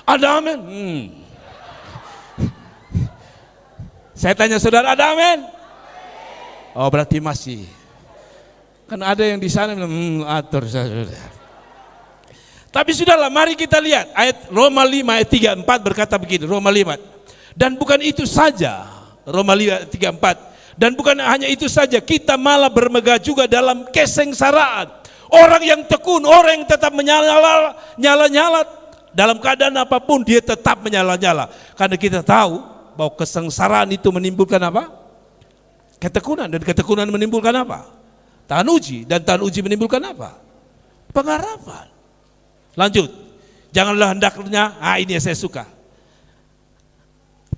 Ada amin? Saya tanya saudara, ada amin? Oh berarti masih. Kan ada yang di sana bilang, atur saudara. Tapi sudahlah, mari kita lihat ayat Roma 5 ayat 3-4 berkata begini, Roma 5. Dan bukan itu saja, Roma 5 ayat 3-4. Dan bukan hanya itu saja, kita malah bermegah juga dalam kesengsaraan. Orang yang tekun, orang yang tetap menyala-nyala dalam keadaan apapun dia tetap menyala-nyala. Karena kita tahu bahwa kesengsaraan itu menimbulkan apa? Ketekunan, dan ketekunan menimbulkan apa? Tahan uji, dan tahan uji menimbulkan apa? Pengharapan. Lanjut. Janganlah hendaknya, ini yang saya suka.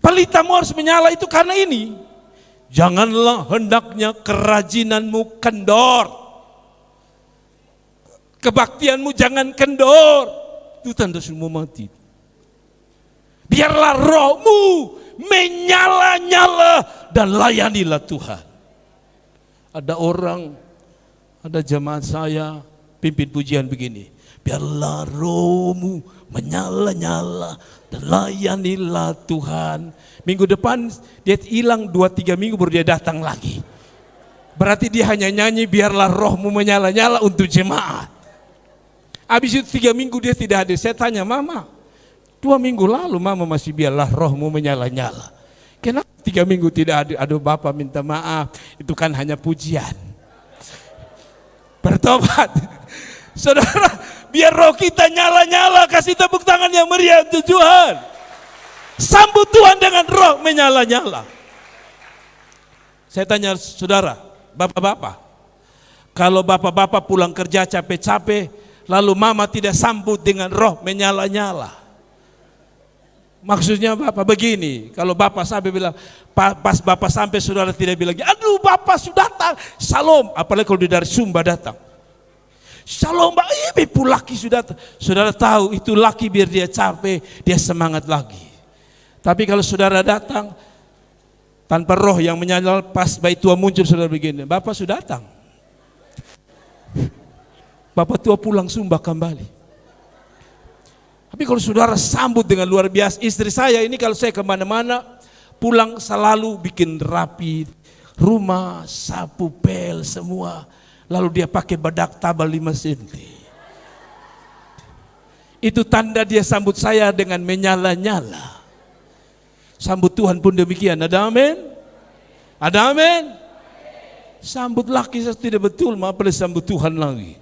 Pelitamu harus menyala itu karena ini. Janganlah hendaknya kerajinanmu kendor. Kebaktianmu jangan kendor. Itu tanda semua mati. Biarlah rohmu menyala-nyala dan layanilah Tuhan. Ada orang, ada jemaat saya pimpin pujian begini. Biarlah rohmu menyala-nyala dan layanilah Tuhan. Minggu depan dia hilang 2-3 minggu baru dia datang lagi. Berarti dia hanya nyanyi biarlah rohmu menyala-nyala untuk jemaat. Habis itu 3 minggu dia tidak hadir. Saya tanya mama, 2 minggu lalu mama masih biarlah rohmu menyala-nyala. Kenapa 3 minggu tidak hadir? Aduh bapak minta maaf, itu kan hanya pujian. Bertobat. Saudara, biar roh kita nyala-nyala, kasih tepuk tangan yang meriah untuk Tuhan. Sambut Tuhan dengan roh menyala-nyala. Saya tanya saudara, bapak-bapak, kalau bapak-bapak pulang kerja capek-capek, lalu mama tidak sambut dengan roh menyala-nyala. Maksudnya bapak begini, kalau bapak sampai bilang, pas bapak sampai saudara tidak bilang, aduh Bapak sudah datang. Shalom, apalagi kalau dari Sumba datang. Shalom Mbak, ibu laki sudah datang. Saudara tahu itu laki biar dia capek, dia semangat lagi. Tapi kalau saudara datang tanpa roh yang menyala, pas bayi tua muncul saudara begini, Bapak sudah datang. Bapak tua pulang Sumba kembali. Tapi kalau saudara sambut dengan luar biasa, istri saya ini kalau saya kemana-mana, pulang selalu bikin rapi, rumah, sapu, pel, semua. Lalu dia pakai bedak tabal 5 cm. Itu tanda dia sambut saya dengan menyala-nyala. Sambut Tuhan pun demikian. Ada amin? Ada amin? Sambut laki saya tidak betul, apalagi sambut Tuhan lagi.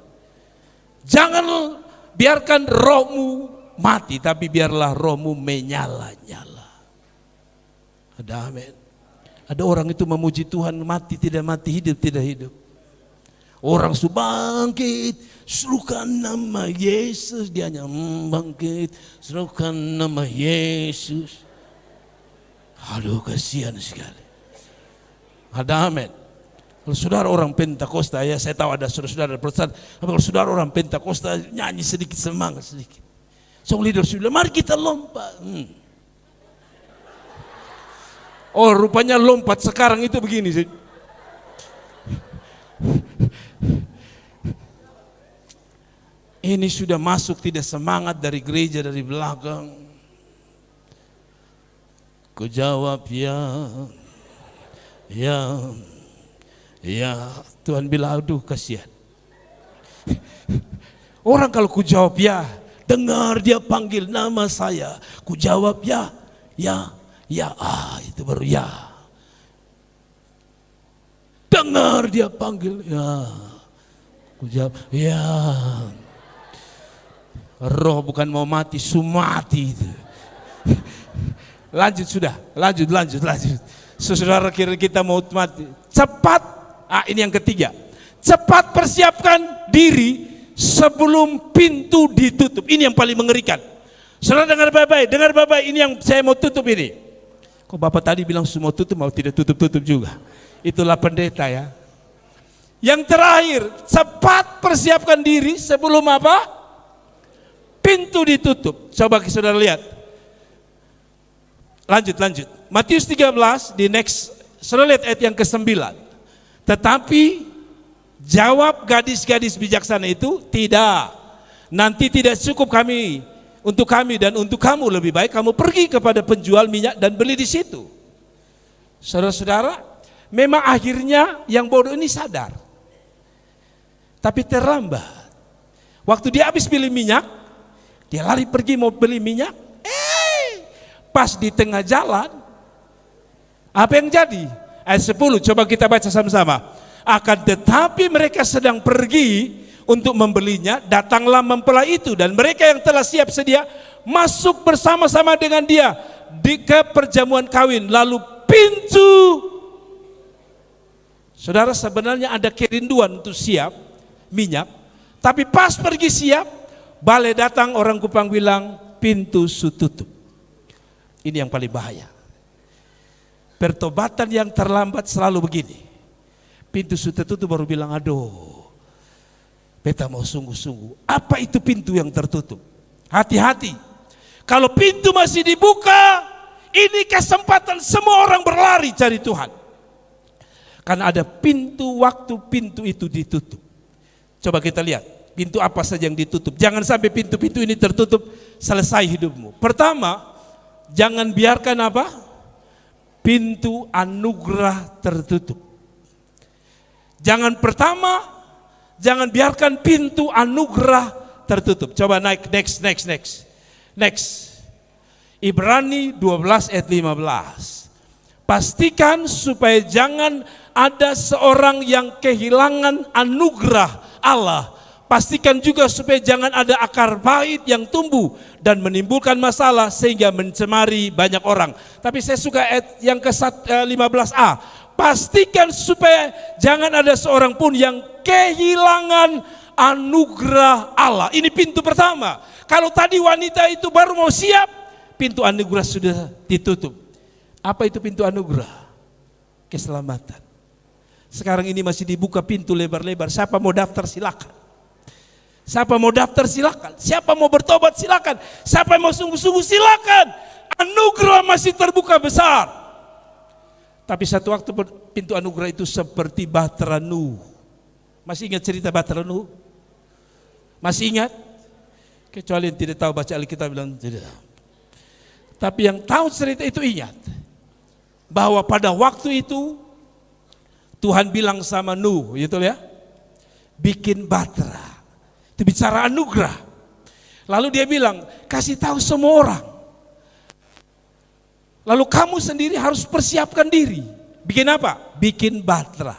Jangan biarkan rohmu mati, tapi biarlah rohmu menyala-nyala. Ada amin? Ada orang itu memuji Tuhan, mati tidak mati, hidup tidak hidup. Orang subangkit, serukan nama Yesus, dia hanya bangkit, serukan nama Yesus. Aduh, kasihan sekali. Ada amin. Kalau saudara orang Pentakosta, ya saya tahu ada saudara-saudara Protestan, tapi kalau saudara orang Pentakosta nyanyi sedikit, semangat sedikit. Song leader bilang, mari kita lompat. Oh, rupanya lompat sekarang itu begini sih. Ini sudah masuk tidak semangat dari gereja dari belakang. Ku jawab ya, ya, ya. Tuhan bilang aduh kasihan. Orang kalau ku jawab ya, dengar dia panggil nama saya, ku jawab ya, ya, ya, itu baru ya. Dengar dia panggil ya, ku jawab ya. Roh bukan mau mati, sumati itu. Lanjut sudah, lanjut. Saudara kira kita mau mati. Cepat, ini yang ketiga. Cepat persiapkan diri sebelum pintu ditutup. Ini yang paling mengerikan. Saudara dengar baik-baik, ini yang saya mau tutup ini. Kok Bapak tadi bilang semua tutup, mau tidak tutup-tutup juga. Itulah pendeta ya. Yang terakhir, cepat persiapkan diri sebelum apa? Pintu ditutup. Coba saudara lihat. Lanjut. Matius 13 di next. Saudara lihat ayat yang ke-9. Tetapi jawab gadis-gadis bijaksana itu, tidak. Nanti tidak cukup untuk kami dan untuk kamu, lebih baik kamu pergi kepada penjual minyak dan beli di situ. Saudara-saudara, memang akhirnya yang bodoh ini sadar. Tapi terlambat. Waktu dia habis beli minyak, dia lari pergi mau beli minyak. Pas di tengah jalan, apa yang jadi? Ayat 10, coba kita baca sama-sama. Akan tetapi mereka sedang pergi untuk membelinya, datanglah mempelai itu, dan mereka yang telah siap sedia masuk bersama-sama dengan dia ke perjamuan kawin. Lalu pintu, saudara, sebenarnya ada kerinduan untuk siap minyak, tapi pas pergi siap, balik datang orang Kupang bilang pintu tutup. Ini yang paling bahaya. Pertobatan yang terlambat selalu begini. Pintu sudah tutup baru bilang aduh, beta mau sungguh-sungguh. Apa itu pintu yang tertutup? Hati-hati. Kalau pintu masih dibuka, ini kesempatan semua orang berlari cari Tuhan. Karena ada pintu waktu pintu itu ditutup. Coba kita lihat, pintu apa saja yang ditutup. Jangan sampai pintu-pintu ini tertutup selesai hidupmu. Pertama, jangan biarkan apa? Pintu anugerah tertutup. Jangan biarkan pintu anugerah tertutup. Coba naik next. Ibrani 12 ayat 15. Pastikan supaya jangan ada seorang yang kehilangan anugerah Allah. Pastikan juga supaya jangan ada akar pahit yang tumbuh dan menimbulkan masalah sehingga mencemari banyak orang. Tapi saya suka ayat yang ke-15a. Pastikan supaya jangan ada seorang pun yang kehilangan anugerah Allah. Ini pintu pertama. Kalau tadi wanita itu baru mau siap, pintu anugerah sudah ditutup. Apa itu pintu anugerah? Keselamatan. Sekarang ini masih dibuka pintu lebar-lebar. Siapa mau daftar silakan. Siapa mau daftar silakan. Siapa mau bertobat silakan. Siapa yang mau sungguh-sungguh silakan. Anugerah masih terbuka besar. Tapi satu waktu pintu anugerah itu seperti Bahtera Nuh. Masih ingat cerita Bahtera Nuh? Masih ingat? Kecuali yang tidak tahu baca Alkitab bilang tidak. Tapi yang tahu cerita itu ingat. Bahwa pada waktu itu Tuhan bilang sama Nuh, gitu ya. Bikin bahtera. Itu bicara anugerah. Lalu dia bilang, kasih tahu semua orang. Lalu kamu sendiri harus persiapkan diri. Bikin apa? Bikin bahtera.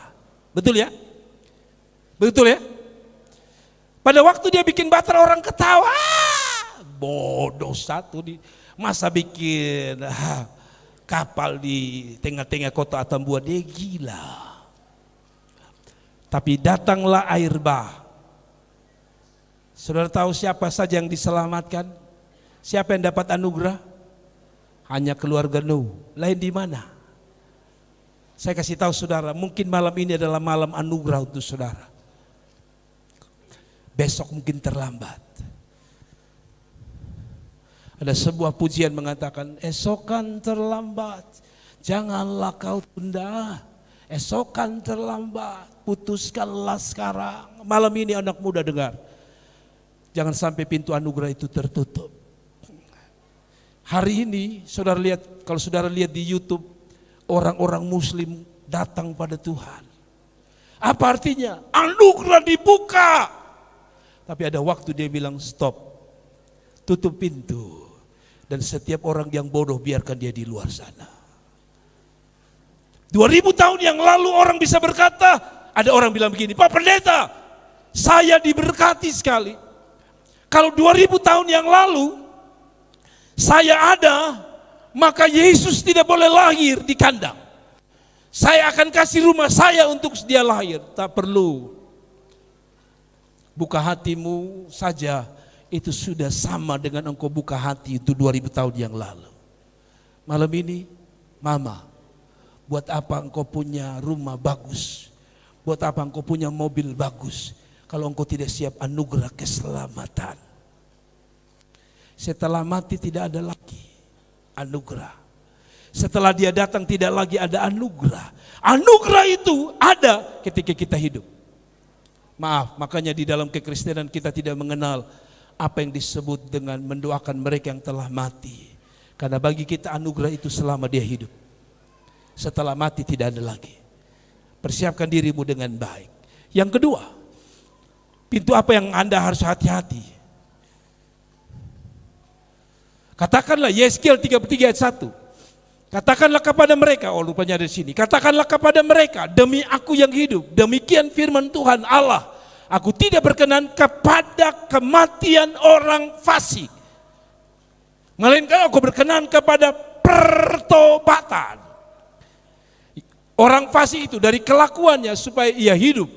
Betul ya? Betul ya? Pada waktu dia bikin bahtera orang ketawa. Bodoh satu di masa bikin kapal di tengah-tengah kota Atambua, dia gila. Tapi datanglah air bah. Saudara tahu siapa saja yang diselamatkan? Siapa yang dapat anugerah? Hanya keluarga Nuh. Lain di mana? Saya kasih tahu saudara, mungkin malam ini adalah malam anugerah untuk saudara. Besok mungkin terlambat. Ada sebuah pujian mengatakan, esokan terlambat, janganlah kau tunda. Esokan terlambat, putuskanlah sekarang. Malam ini anak muda dengar, jangan sampai pintu anugerah itu tertutup. Hari ini saudara lihat, kalau saudara lihat di YouTube, orang-orang muslim datang pada Tuhan. Apa artinya? Anugerah dibuka. Tapi ada waktu dia bilang stop, tutup pintu. Dan setiap orang yang bodoh biarkan dia di luar sana. 2000 tahun yang lalu orang bisa berkata, ada orang bilang begini, Pak Pendeta, saya diberkati sekali. Kalau 2000 tahun yang lalu saya ada, maka Yesus tidak boleh lahir di kandang. Saya akan kasih rumah saya untuk dia lahir. Tak perlu. Buka hatimu saja, itu sudah sama dengan engkau buka hati itu 2000 tahun yang lalu. Malam ini, Mama, buat apa engkau punya rumah bagus? Buat apa engkau punya mobil bagus? Kalau engkau tidak siap anugerah keselamatan. Setelah mati tidak ada lagi anugerah. Setelah dia datang tidak lagi ada anugerah. Anugerah itu ada ketika kita hidup. Maaf, makanya di dalam kekristenan kita tidak mengenal apa yang disebut dengan mendoakan mereka yang telah mati. Karena bagi kita anugerah itu selama dia hidup. Setelah mati tidak ada lagi. Persiapkan dirimu dengan baik. Yang kedua, pintu apa yang Anda harus hati-hati? Katakanlah Yeskiel 33 ayat 1. Katakanlah kepada mereka, oh lupanya ada di sini. Katakanlah kepada mereka, demi aku yang hidup, demikian firman Tuhan Allah, aku tidak berkenan kepada kematian orang fasik, melainkan aku berkenan kepada pertobatan. Orang fasik itu dari kelakuannya supaya ia hidup.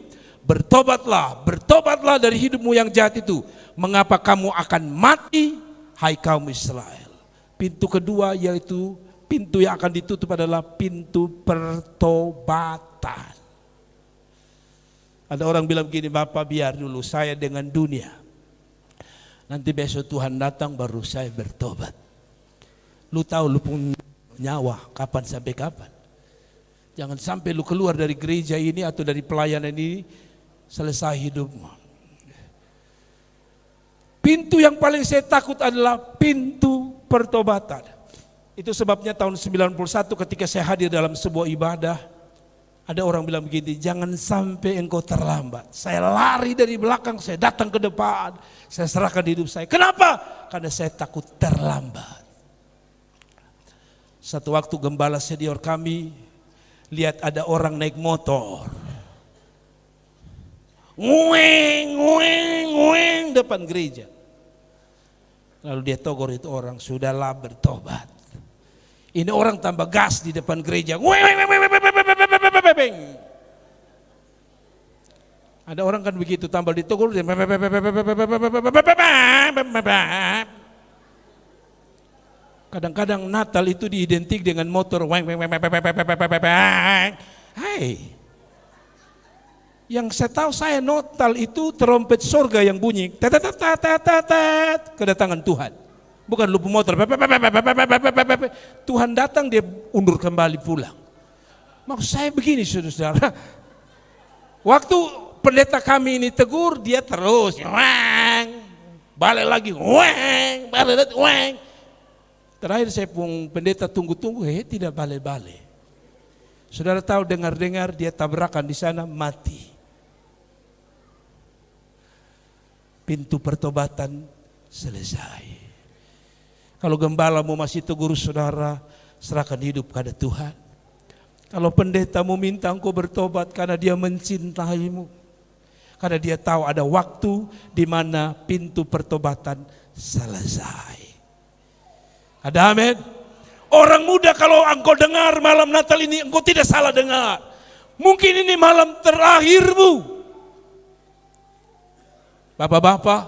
Bertobatlah, bertobatlah dari hidupmu yang jahat itu. Mengapa kamu akan mati, hai kaum Israel? Pintu kedua yaitu pintu yang akan ditutup adalah pintu pertobatan. Ada orang bilang begini, Bapak biar dulu saya dengan dunia. Nanti besok Tuhan datang baru saya bertobat. Lu tahu lu punya nyawa kapan sampai kapan? Jangan sampai lu keluar dari gereja ini atau dari pelayanan ini selesai hidupmu. Pintu yang paling saya takut adalah pintu pertobatan. Itu sebabnya tahun 91 ketika saya hadir dalam sebuah ibadah, ada orang bilang begini, jangan sampai engkau terlambat. Saya lari dari belakang, saya datang ke depan, saya serahkan hidup saya. Kenapa? Karena saya takut terlambat. Satu waktu gembala senior kami lihat ada orang naik motor, ngueng, ngueng, ngueng depan gereja. Lalu dia tegur itu orang, sudahlah bertobat. Ini orang tambah gas di depan gereja. Ada orang kan begitu, tambah ditegur. Kadang-kadang Natal itu diidentik dengan motor. Hai. Yang saya tahu saya notal itu trompet surga yang bunyi tet kedatangan Tuhan. Bukan lupa motor. Tuhan datang dia undur kembali pulang. Maksud saya begini saudara. Waktu pendeta kami ini tegur dia terus wang, balik lagi wang, balik lagi wang. Terakhir saya pun pendeta tunggu-tunggu, tidak balik-balik. Saudara tahu dengar-dengar dia tabrakan di sana mati. Pintu pertobatan selesai. Kalau gembala mau masih tegur saudara, serahkan hidup pada Tuhan. Kalau pendeta mau minta engkau bertobat karena dia mencintaimu, karena dia tahu ada waktu di mana pintu pertobatan selesai. Ada amin. Orang muda kalau engkau dengar malam Natal ini, engkau tidak salah dengar. Mungkin ini malam terakhirmu. Bapak-bapak,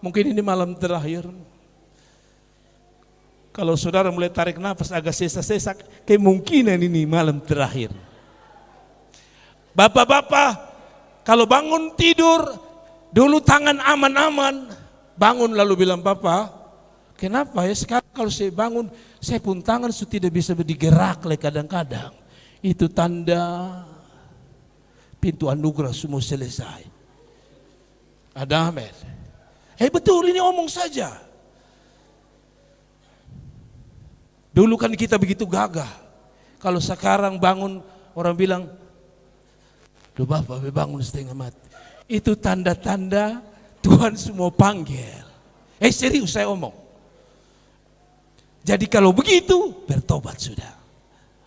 mungkin ini malam terakhirmu. Kalau saudara mulai tarik nafas agak sesak-sesak, kemungkinan ini malam terakhir. Bapak-bapak, kalau bangun tidur, dulu tangan aman-aman, bangun lalu bilang, Papa, kenapa ya sekarang kalau saya bangun, saya pun tangan sudah tidak bisa bergerak kadang-kadang. Itu tanda pintu anugerah semua selesai. Ada amin. Betul, ini omong saja. Dulu kan kita begitu gagah. Kalau sekarang bangun, orang bilang, duh Bapak bangun setengah mati. Itu tanda-tanda Tuhan semua panggil. Serius saya omong. Jadi kalau begitu, bertobat sudah.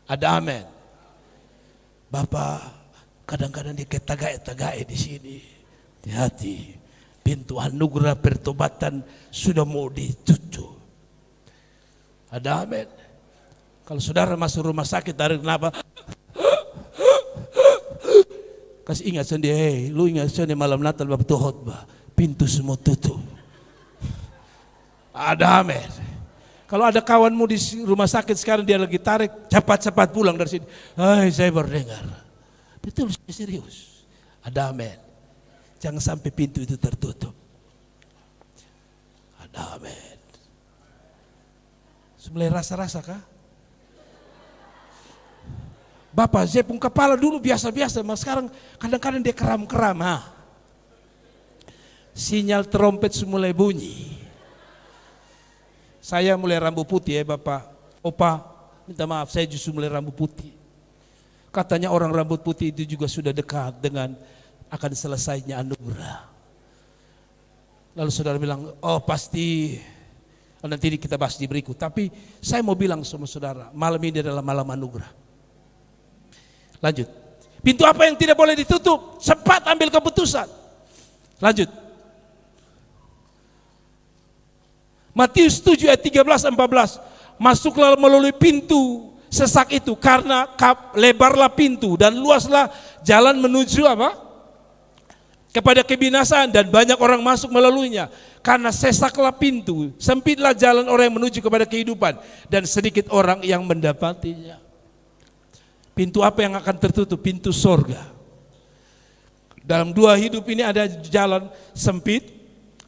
Ada amin. Bapak, kadang-kadang dia ketagak-tagak di sini. Hati-hati, pintu anugerah pertobatan sudah mau ditutup. Ada amin. Kalau saudara masuk rumah sakit dari kenapa? Kasih ingat sendiri, lu ingat sendiri malam Natal Bapak tuh khotbah, pintu semua tutup. Ada amin. Kalau ada kawanmu di rumah sakit sekarang dia lagi tarik, cepat-cepat pulang dari sini. Saya baru dengar. Betul, serius. Ada amin. Jangan sampai pintu itu tertutup. Ada amin. Mulai rasa-rasa kah? Bapak, saya pun kepala dulu biasa-biasa, mas sekarang kadang-kadang dia keram-keram. Sinyal trompet mulai bunyi. Saya mulai rambut putih ya Bapak. Opa, minta maaf saya justru mulai rambut putih. Katanya orang rambut putih itu juga sudah dekat dengan akan selesainya anugerah. Lalu saudara bilang, oh pasti nanti kita bahas di berikut. Tapi saya mau bilang sama saudara, malam ini adalah malam anugerah. Lanjut. Pintu apa yang tidak boleh ditutup? Cepat ambil keputusan. Lanjut. Matius 7 ayat 13-14. Masuklah melalui pintu sesak itu karena lebarlah pintu dan luaslah jalan menuju apa? Kepada kebinasaan dan banyak orang masuk melaluinya. Karena sesaklah pintu, sempitlah jalan orang yang menuju kepada kehidupan dan sedikit orang yang mendapatinya. Pintu apa yang akan tertutup? Pintu sorga. Dalam dua hidup ini ada jalan sempit,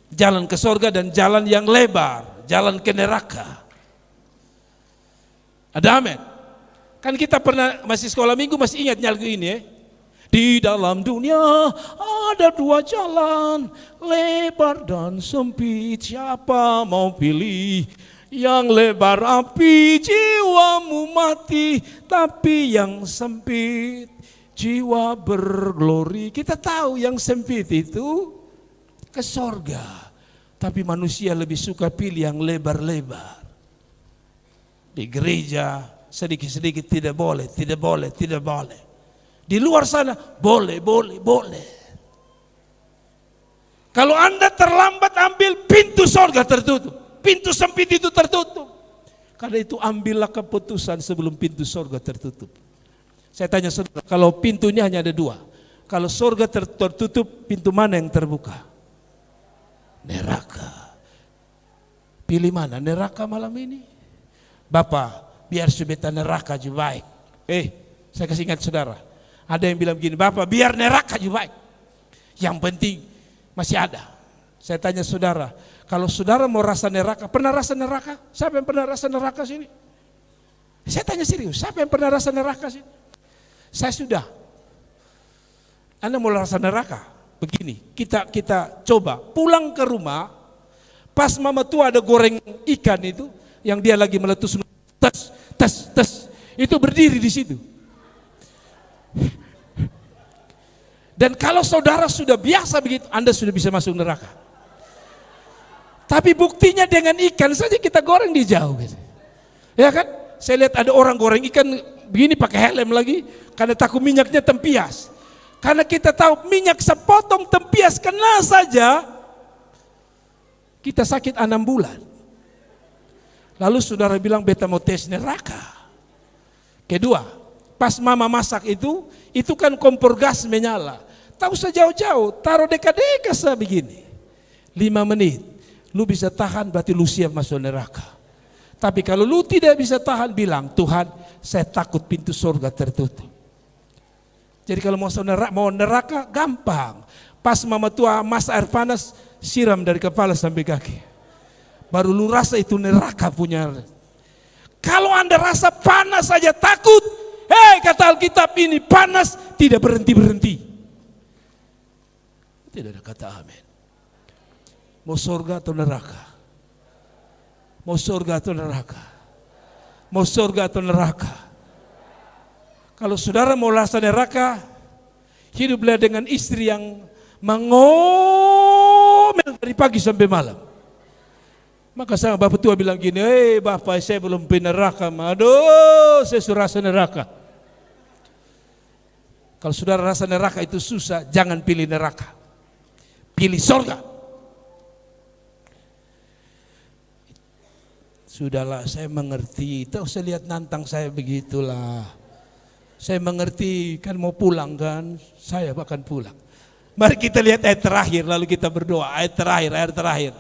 jalan ke sorga dan jalan yang lebar, jalan ke neraka. Ada amin. Kan kita pernah masih sekolah minggu masih ingat lagu ini ya. Di dalam dunia ada dua jalan, lebar dan sempit. Siapa mau pilih? Yang lebar api jiwamu mati, tapi yang sempit jiwa berglori. Kita tahu yang sempit itu ke sorga, tapi manusia lebih suka pilih yang lebar-lebar. Di gereja sedikit-sedikit tidak boleh, tidak boleh, tidak boleh. Di luar sana boleh, boleh, boleh. Kalau Anda terlambat ambil, pintu sorga tertutup. Pintu sempit itu tertutup. Karena itu ambillah keputusan sebelum pintu sorga tertutup. Saya tanya saudara, kalau pintunya hanya ada dua. Kalau sorga tertutup, pintu mana yang terbuka? Neraka. Pilih mana? Neraka malam ini? Bapak, biar subeta neraka juga baik. Saya kasih ingat saudara. Ada yang bilang begini, Bapak biar neraka juga baik. Yang penting masih ada. Saya tanya saudara, kalau saudara mau rasa neraka, pernah rasa neraka? Siapa yang pernah rasa neraka sini? Saya tanya serius, siapa yang pernah rasa neraka sini? Saya sudah. Anda mau rasa neraka? Begini, kita coba pulang ke rumah, pas mama tua ada goreng ikan itu, yang dia lagi meletus, tes, itu berdiri di situ. Dan kalau saudara sudah biasa begitu, Anda sudah bisa masuk neraka. Tapi buktinya dengan ikan saja kita goreng di jauh, gitu. Ya kan? Saya lihat ada orang goreng ikan begini pakai helm lagi, karena takut minyaknya tempias. Karena kita tahu minyak sepotong tempias kena saja, kita sakit 6 bulan. Lalu saudara bilang beta mau tes neraka. Kedua, pas mama masak itu kan kompor gas menyala. Tahu sejauh-jauh, taruh deka-deka begini. 5 menit, lu bisa tahan berarti lu siap masuk neraka. Tapi kalau lu tidak bisa tahan, bilang, Tuhan saya takut pintu surga tertutup. Jadi kalau mau neraka gampang. Pas mama tua masak air panas, siram dari kepala sampai kaki. Baru lu rasa itu neraka punya. Kalau Anda rasa panas saja takut, kata Alkitab ini panas tidak berhenti-berhenti. Tidak ada kata amin. Mau surga atau neraka? Mau surga atau neraka? Mau surga atau neraka? Kalau saudara mau rasa neraka, hiduplah dengan istri yang mengomel dari pagi sampai malam. Maka sama bapak tua bilang gini, bapak saya belum pernah neraka, aduh saya sudah rasa neraka. Kalau saudara rasa neraka itu susah, jangan pilih neraka, pilih surga. Sudahlah, saya mengerti. Tahu saya lihat nantang saya begitulah. Saya mengerti, kan mau pulang kan, saya akan pulang. Mari kita lihat ayat terakhir, lalu kita berdoa. Ayat terakhir.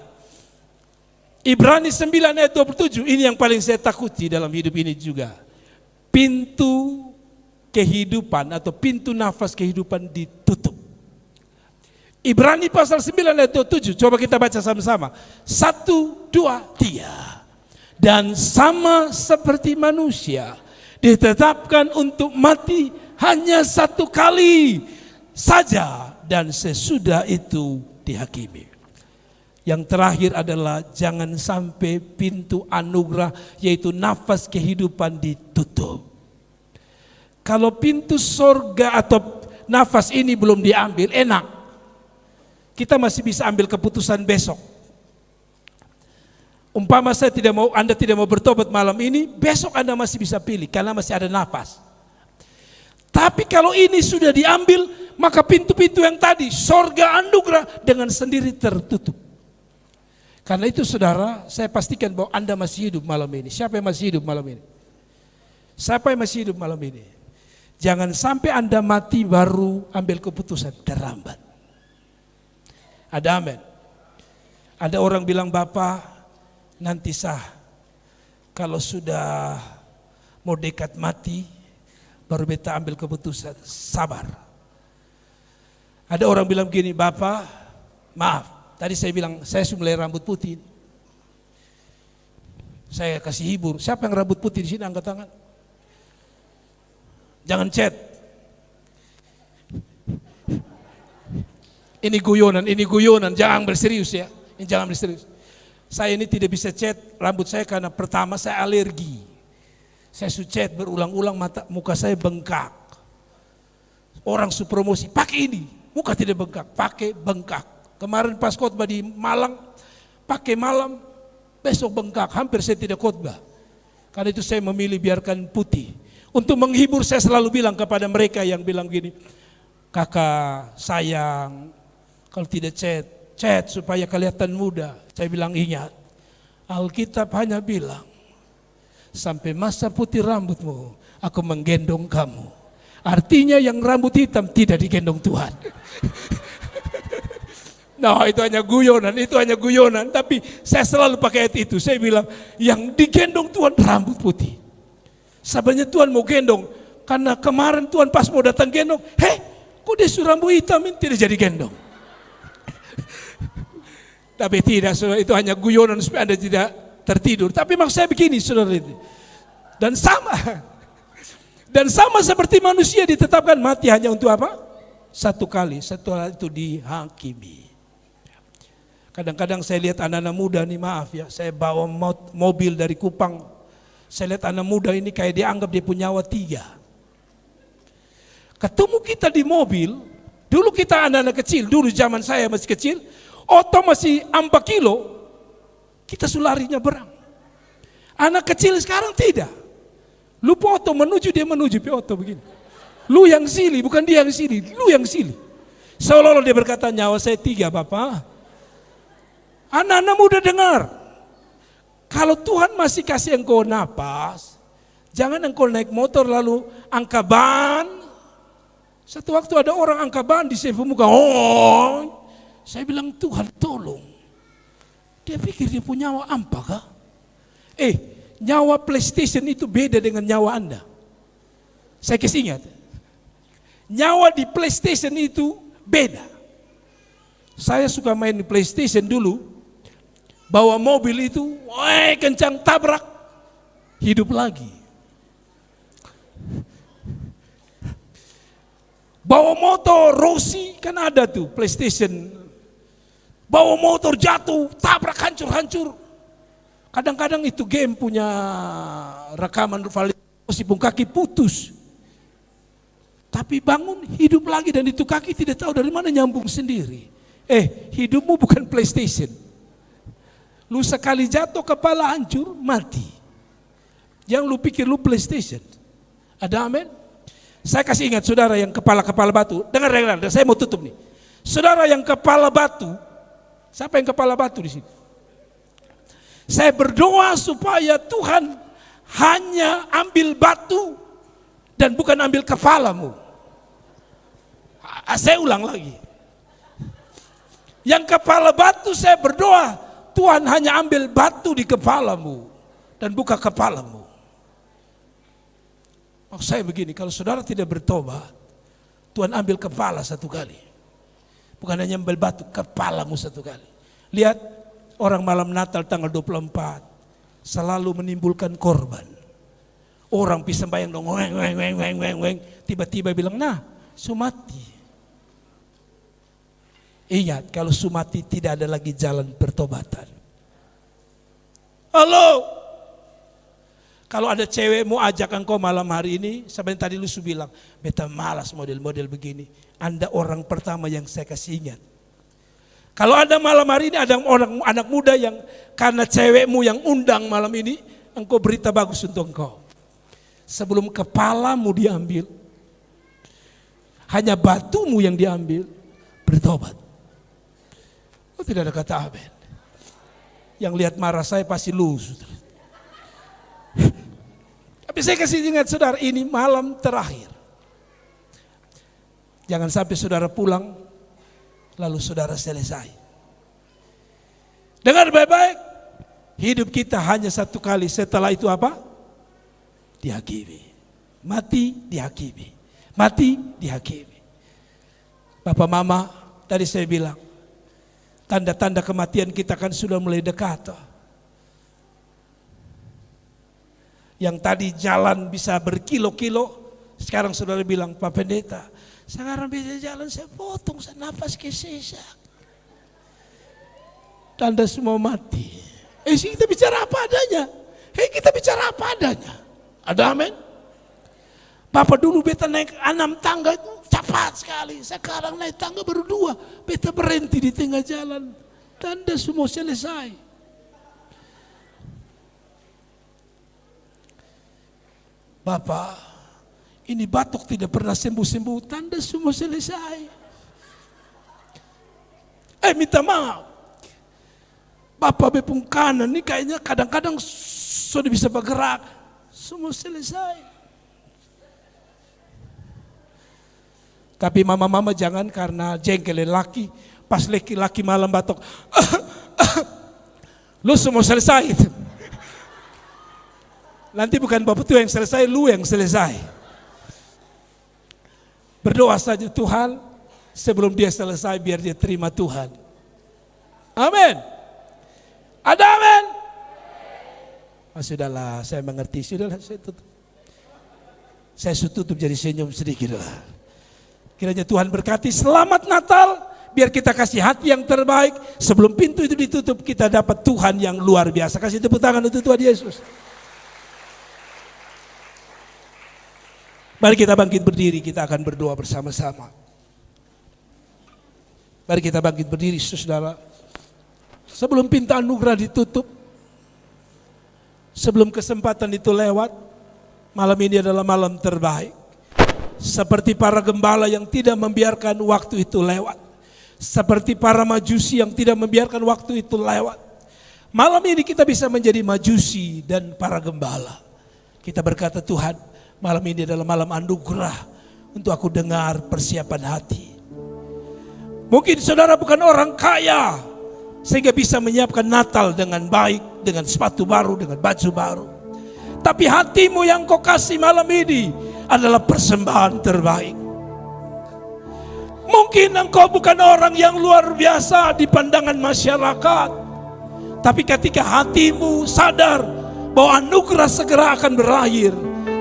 Ibrani 9 ayat 27, ini yang paling saya takuti dalam hidup ini juga. Pintu kehidupan atau pintu nafas kehidupan ditutup. Ibrani pasal 9 ayat 27, coba kita baca sama-sama. 1, 2, 3. Dan sama seperti manusia ditetapkan untuk mati hanya 1 kali saja dan sesudah itu dihakimi. Yang terakhir adalah jangan sampai pintu anugerah yaitu nafas kehidupan ditutup. Kalau pintu surga atau nafas ini belum diambil, enak. Kita masih bisa ambil keputusan besok. Umpama Anda tidak mau bertobat malam ini, besok Anda masih bisa pilih karena masih ada nafas. Tapi kalau ini sudah diambil, maka pintu-pintu yang tadi, surga anugerah dengan sendiri tertutup. Karena itu saudara, saya pastikan bahwa Anda masih hidup malam ini. Siapa yang masih hidup malam ini? Siapa yang masih hidup malam ini? Jangan sampai Anda mati baru ambil keputusan, terlambat. Ada amin. Ada orang bilang, Bapak, nanti kalau sudah mau dekat mati, baru beta ambil keputusan, sabar. Ada orang bilang gini, Bapak, maaf, tadi saya bilang, saya mulai rambut putih. Saya kasih hibur, siapa yang rambut putih di sini, angkat tangan. Jangan chat. Ini guyonan, jangan berserius ya. Ini jangan berserius. Saya ini tidak bisa cat rambut saya karena pertama saya alergi. Saya cat berulang-ulang, muka saya bengkak. Orang promosi, pakai ini, muka tidak bengkak, pakai bengkak. Kemarin pas khotbah di Malang, pakai malam, besok bengkak, hampir saya tidak khotbah. Karena itu saya memilih biarkan putih. Untuk menghibur saya selalu bilang kepada mereka yang bilang gini, kakak sayang, kalau tidak cat supaya kelihatan muda. Saya bilang ingat, Alkitab hanya bilang, sampai masa putih rambutmu, aku menggendong kamu. Artinya yang rambut hitam tidak digendong Tuhan. Nah itu hanya guyonan, tapi saya selalu pakai ayat itu. Saya bilang, yang digendong Tuhan rambut putih. Sebenarnya Tuhan mau gendong, karena kemarin Tuhan pas mau datang gendong, kok dia suruh rambut hitam ini tidak jadi gendong. Tapi tidak, saudara, itu hanya guyonan supaya Anda tidak tertidur. Tapi maksud saya begini, saudara itu. Dan sama seperti manusia ditetapkan mati hanya untuk apa? Satu kali, setelah itu dihakimi. Kadang-kadang saya lihat anak-anak muda nih, maaf ya, saya bawa mobil dari Kupang. Saya lihat anak muda ini kayak dianggap dia punya nyawa 3. Ketemu kita di mobil, dulu kita anak-anak kecil, dulu zaman saya masih kecil, oto masih 4 kilo, kita sularinya berang. Anak kecil sekarang tidak. Lu foto menuju, dia menuju foto begini. Lu yang silih, bukan dia yang silih, lu yang silih. Seolah-olah dia berkata, nyawa saya 3 Bapak. Anak-anak muda dengar. Kalau Tuhan masih kasih engkau napas, jangan engkau naik motor lalu angka ban. Satu waktu ada orang angka ban di CV muka. Oh, saya bilang Tuhan tolong. Dia pikir dia punya nyawa apa kah? Nyawa PlayStation itu beda dengan nyawa Anda. Saya kasih ingat. Nyawa di PlayStation itu beda. Saya suka main di PlayStation dulu. Bawa mobil itu, kencang tabrak. Hidup lagi. Bawa motor, Rossi, kan ada tuh PlayStation. Bawa motor jatuh, tabrak hancur-hancur. Kadang-kadang itu game punya rekaman meskipun kaki putus. Tapi bangun hidup lagi dan itu kaki tidak tahu dari mana nyambung sendiri. Hidupmu bukan PlayStation. Lu sekali jatuh kepala hancur, mati. Yang lu pikir lu PlayStation. Ada amin? Saya kasih ingat saudara yang kepala batu. Dengar, saya mau tutup nih. Saudara yang kepala batu. Siapa yang kepala batu di sini? Saya berdoa supaya Tuhan hanya ambil batu dan bukan ambil kepalamu. Saya ulang lagi. Yang kepala batu saya berdoa, Tuhan hanya ambil batu di kepalamu dan bukan kepalamu. Maksud saya begini, kalau saudara tidak bertobat, Tuhan ambil kepala satu kali. Bukan hanya ambil batu, kepalamu satu kali. Lihat, orang malam Natal tanggal 24 selalu menimbulkan korban. Orang bisa sembahyang dong, weng, tiba-tiba bilang, nah, Sumati. Ingat, kalau Sumati tidak ada lagi jalan pertobatan. Halo, kalau ada cewek mau ajak engkau malam hari ini, sebenarnya tadi lu bilang, beta malas model-model begini. Anda orang pertama yang saya kasih ingat. Kalau ada malam hari ini ada orang anak muda yang karena cewekmu yang undang malam ini, engkau berita bagus untuk engkau. Sebelum kepalamu diambil, hanya batumu yang diambil, bertobat. Oh, tidak ada kata amin. Yang lihat marah saya pasti lu. Tapi saya kasih ingat saudara, ini malam terakhir. Jangan sampai saudara pulang lalu saudara selesai. Dengar baik-baik, hidup kita hanya satu kali, setelah itu apa? Dihakimi. Mati, dihakimi. Mati, dihakimi. Bapak mama, tadi saya bilang, tanda-tanda kematian kita kan sudah mulai dekat. Yang tadi jalan bisa berkilo-kilo, sekarang saudara bilang, Pak Pendeta, sekarang bisa jalan saya potong, saya nafas kesesak. Tanda semua mati. Kita bicara apa adanya. Kita bicara apa adanya. Ada amin? Bapak dulu beta naik 6 tangga itu cepat sekali. Sekarang naik tangga baru 2. Beta berhenti di tengah jalan. Tanda semua selesai. Bapak, ini batuk tidak pernah sembuh-sembuh, tanda semua selesai. Minta maaf. Bapak bepung kanan ini kayaknya kadang-kadang sudah bisa bergerak. Semua selesai. Tapi mama-mama jangan karena jengkel laki. Pas laki-laki malam batuk. Lu semua selesai. Nanti bukan bapak tuh yang selesai, lu yang selesai. Berdoa saja Tuhan, sebelum dia selesai biar dia terima Tuhan. Amin. Ada amin? Sudahlah, saya mengerti. Sudahlah, saya tutup. Saya tutup jadi senyum sedikit lah. Kiranya Tuhan berkati. Selamat Natal. Biar kita kasih hati yang terbaik. Sebelum pintu itu ditutup, kita dapat Tuhan yang luar biasa. Kasih tepuk tangan untuk Tuhan Yesus. Mari kita bangkit berdiri, kita akan berdoa bersama-sama. Mari kita bangkit berdiri, saudara. Sebelum pintu anugerah ditutup, sebelum kesempatan itu lewat, malam ini adalah malam terbaik. Seperti para gembala yang tidak membiarkan waktu itu lewat. Seperti para majusi yang tidak membiarkan waktu itu lewat. Malam ini kita bisa menjadi majusi dan para gembala. Kita berkata, Tuhan, malam ini adalah malam anugerah untuk aku dengar persiapan hati. Mungkin saudara bukan orang kaya sehingga bisa menyiapkan Natal dengan baik, dengan sepatu baru, dengan baju baru. Tapi hatimu yang kau kasih malam ini adalah persembahan terbaik. Mungkin engkau bukan orang yang luar biasa di pandangan masyarakat. Tapi ketika hatimu sadar bahwa anugerah segera akan berakhir,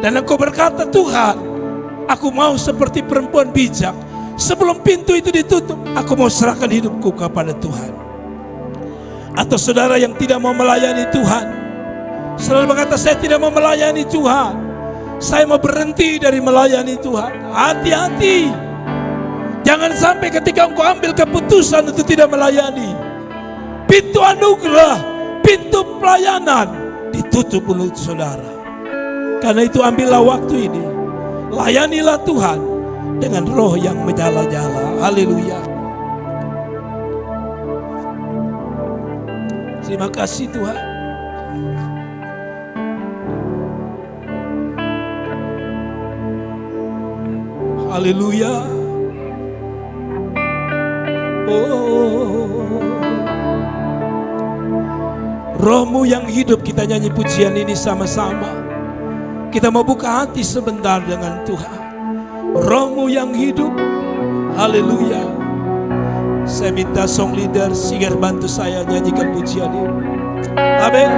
dan engkau berkata, Tuhan, aku mau seperti perempuan bijak. Sebelum pintu itu ditutup, aku mau serahkan hidupku kepada Tuhan. Atau saudara yang tidak mau melayani Tuhan, saudara berkata, saya tidak mau melayani Tuhan, saya mau berhenti dari melayani Tuhan. Hati-hati, jangan sampai ketika engkau ambil keputusan untuk tidak melayani, pintu anugerah, pintu pelayanan ditutup untuk saudara. Karena itu ambillah waktu ini, layanilah Tuhan dengan roh yang menyala-nyala. Haleluya. Terima kasih Tuhan. Haleluya. Oh, Rohmu yang hidup, kita nyanyi pujian ini sama-sama. Kita mau buka hati sebentar dengan Tuhan. Rohmu yang hidup, haleluya. Saya minta song leader Singer bantu saya nyanyikan pujian ini. Amin.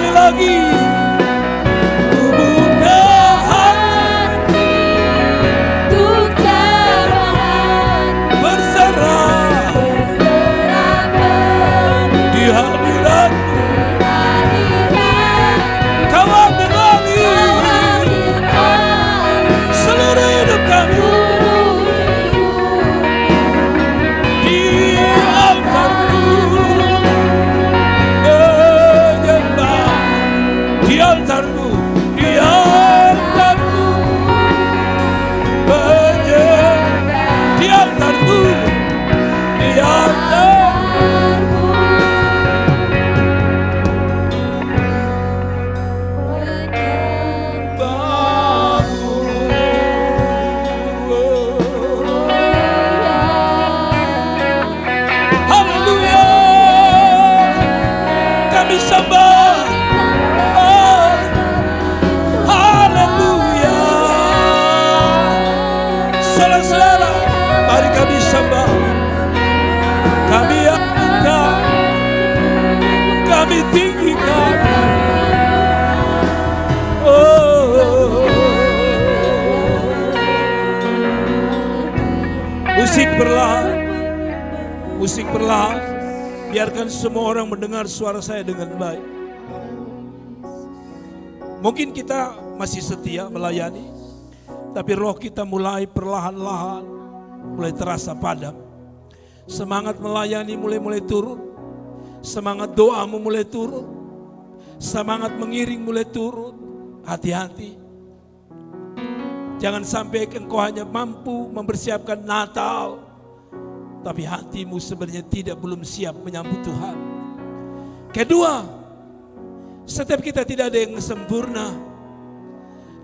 sekali lagi. Ku buka hati Untuk curahan berserah di hadirat Kau ambil alih seluruh hidup kami. Di altarmu menyembah, di altarmu, di altarmu menyembah, di altarmu, di altarmu. Haleluya, kami sembah. Oh, haleluya. Saudara-saudara, mari kami sembah. Kami angkat, kami tinggikan. Oh, musik perlahan, musik perlahan. Biarkan semua orang mendengar suara saya dengan baik. Mungkin kita masih setia melayani, tapi roh kita mulai perlahan-lahan mulai terasa padam. Semangat melayani mulai turun. Semangat doamu mulai turun. Semangat mengiring mulai turun. Hati-hati. Jangan sampai engkau hanya mampu mempersiapkan Natal, tapi hatimu sebenarnya belum siap menyambut Tuhan. Kedua, setiap kita tidak ada yang sempurna.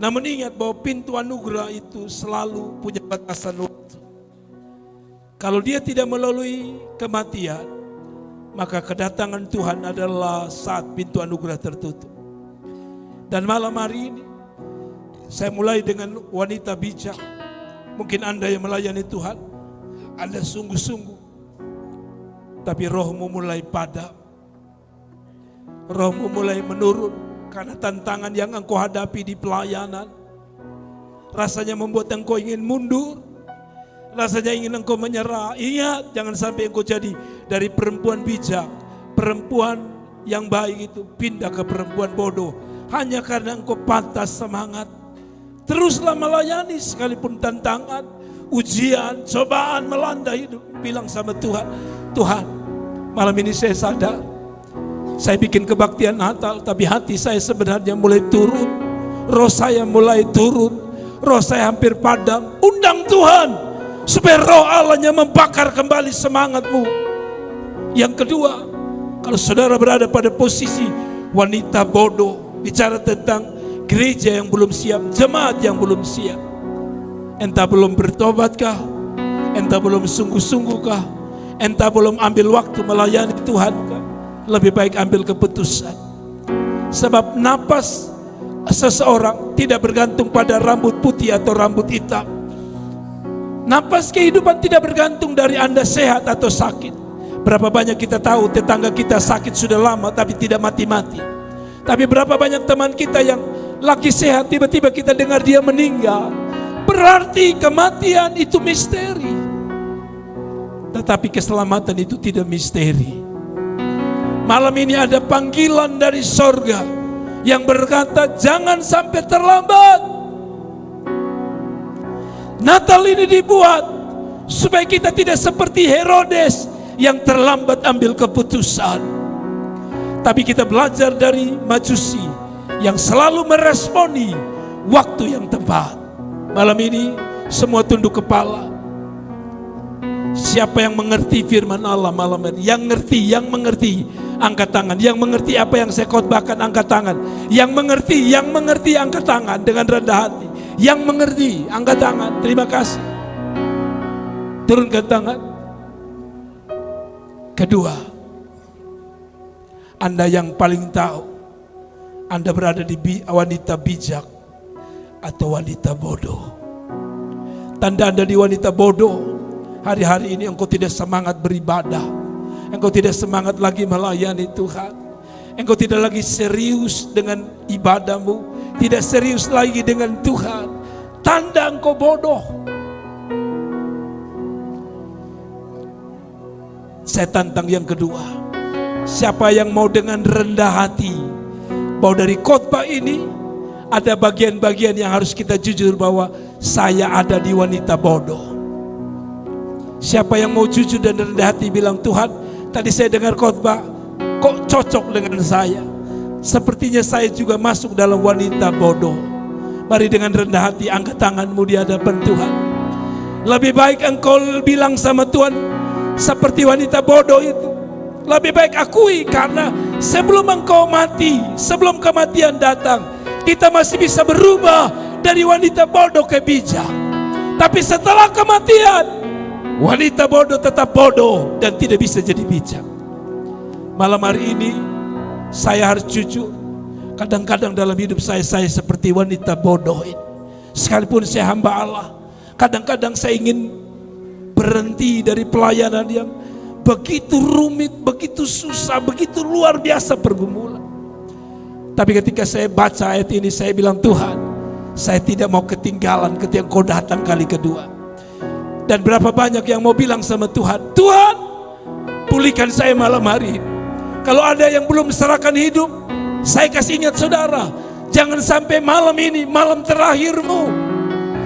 Namun ingat bahwa pintu anugerah itu selalu punya batasan waktu. Kalau dia tidak melalui kematian, maka kedatangan Tuhan adalah saat pintu anugerah tertutup. Dan malam hari ini, saya mulai dengan wanita bijak. Mungkin Anda yang melayani Tuhan, Anda sungguh-sungguh, tapi rohmu mulai padam. Rohmu mulai menurun karena tantangan yang engkau hadapi di pelayanan. Rasanya membuat engkau ingin mundur. Rasanya ingin engkau menyerah. Ingat, jangan sampai engkau jadi dari perempuan bijak, perempuan yang baik itu pindah ke perempuan bodoh. Hanya karena engkau patah semangat. Teruslah melayani sekalipun tantangan, ujian, cobaan melanda hidup. Bilang sama Tuhan, Tuhan, malam ini saya sadar, saya bikin kebaktian Natal, tapi hati saya sebenarnya mulai turun. Roh saya mulai turun, roh saya hampir padam. Undang Tuhan, supaya roh Allahnya membakar kembali semangatmu. Yang kedua, kalau saudara berada pada posisi wanita bodoh, bicara tentang gereja yang belum siap, jemaat yang belum siap. Entah belum bertobatkah, entah belum sungguh-sungguhkah, entah belum ambil waktu melayani Tuhan kah? Lebih baik ambil keputusan. Sebab napas seseorang tidak bergantung pada rambut putih atau rambut hitam. Napas kehidupan tidak bergantung dari Anda sehat atau sakit. Berapa banyak kita tahu tetangga kita sakit sudah lama tapi tidak mati-mati. Tapi berapa banyak teman kita yang lagi sehat, tiba-tiba kita dengar dia meninggal. Berarti kematian itu misteri. Tetapi keselamatan itu tidak misteri. Malam ini ada panggilan dari sorga yang berkata, jangan sampai terlambat. Natal ini dibuat supaya kita tidak seperti Herodes yang terlambat ambil keputusan. Tapi kita belajar dari Majusi yang selalu meresponi waktu yang tepat. Malam ini semua tunduk kepala. Siapa yang mengerti firman Allah malam ini? Yang mengerti, angkat tangan. Yang mengerti apa yang saya khotbahkan, angkat tangan. Yang mengerti, angkat tangan dengan rendah hati. Yang mengerti, angkat tangan. Terima kasih. Turunkan tangan. Kedua, Anda yang paling tahu Anda berada di wanita bijak atau wanita bodoh. Tanda Anda di wanita bodoh, hari-hari ini engkau tidak semangat beribadah, engkau tidak semangat lagi melayani Tuhan, engkau tidak lagi serius dengan ibadahmu, tidak serius lagi dengan Tuhan, tanda engkau bodoh. Saya tantang yang kedua, siapa yang mau dengan rendah hati, bahwa dari khotbah ini ada bagian-bagian yang harus kita jujur bahwa saya ada di wanita bodoh. Siapa yang mau jujur dan rendah hati bilang, Tuhan, tadi saya dengar khotbah, kok cocok dengan saya. Sepertinya saya juga masuk dalam wanita bodoh. Mari dengan rendah hati angkat tanganmu di hadapan Tuhan. Lebih baik engkau bilang sama Tuhan seperti wanita bodoh itu. Lebih baik akui, karena sebelum engkau mati, sebelum kematian datang, kita masih bisa berubah dari wanita bodoh ke bijak. Tapi setelah kematian, wanita bodoh tetap bodoh dan tidak bisa jadi bijak. Malam hari ini saya harus jujur. Kadang-kadang dalam hidup saya seperti wanita bodoh ini. Sekalipun saya hamba Allah, kadang-kadang saya ingin berhenti dari pelayanan yang begitu rumit, begitu susah, begitu luar biasa pergumulan. Tapi ketika saya baca ayat ini, saya bilang, Tuhan, saya tidak mau ketinggalan ketika Kau datang kali kedua. Dan berapa banyak yang mau bilang sama Tuhan, Tuhan, pulihkan saya malam hari ini. Kalau ada yang belum serahkan hidup, saya kasih ingat saudara, jangan sampai malam ini, malam terakhirmu.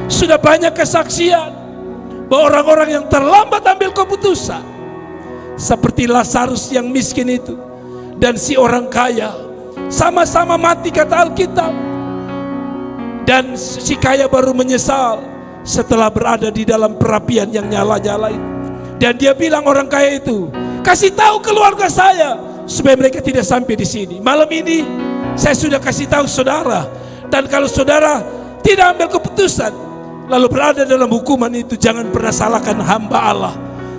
Sudah banyak kesaksian bahwa orang-orang yang terlambat ambil keputusan, seperti Lazarus yang miskin itu dan si orang kaya, sama-sama mati kata Alkitab. Dan si kaya baru menyesal setelah berada di dalam perapian yang nyala-nyala itu. Dan dia bilang, orang kaya itu, kasih tahu keluarga saya supaya mereka tidak sampai di sini. Malam ini saya sudah kasih tahu saudara, dan kalau saudara tidak ambil keputusan lalu berada dalam hukuman itu, jangan pernah salahkan hamba Allah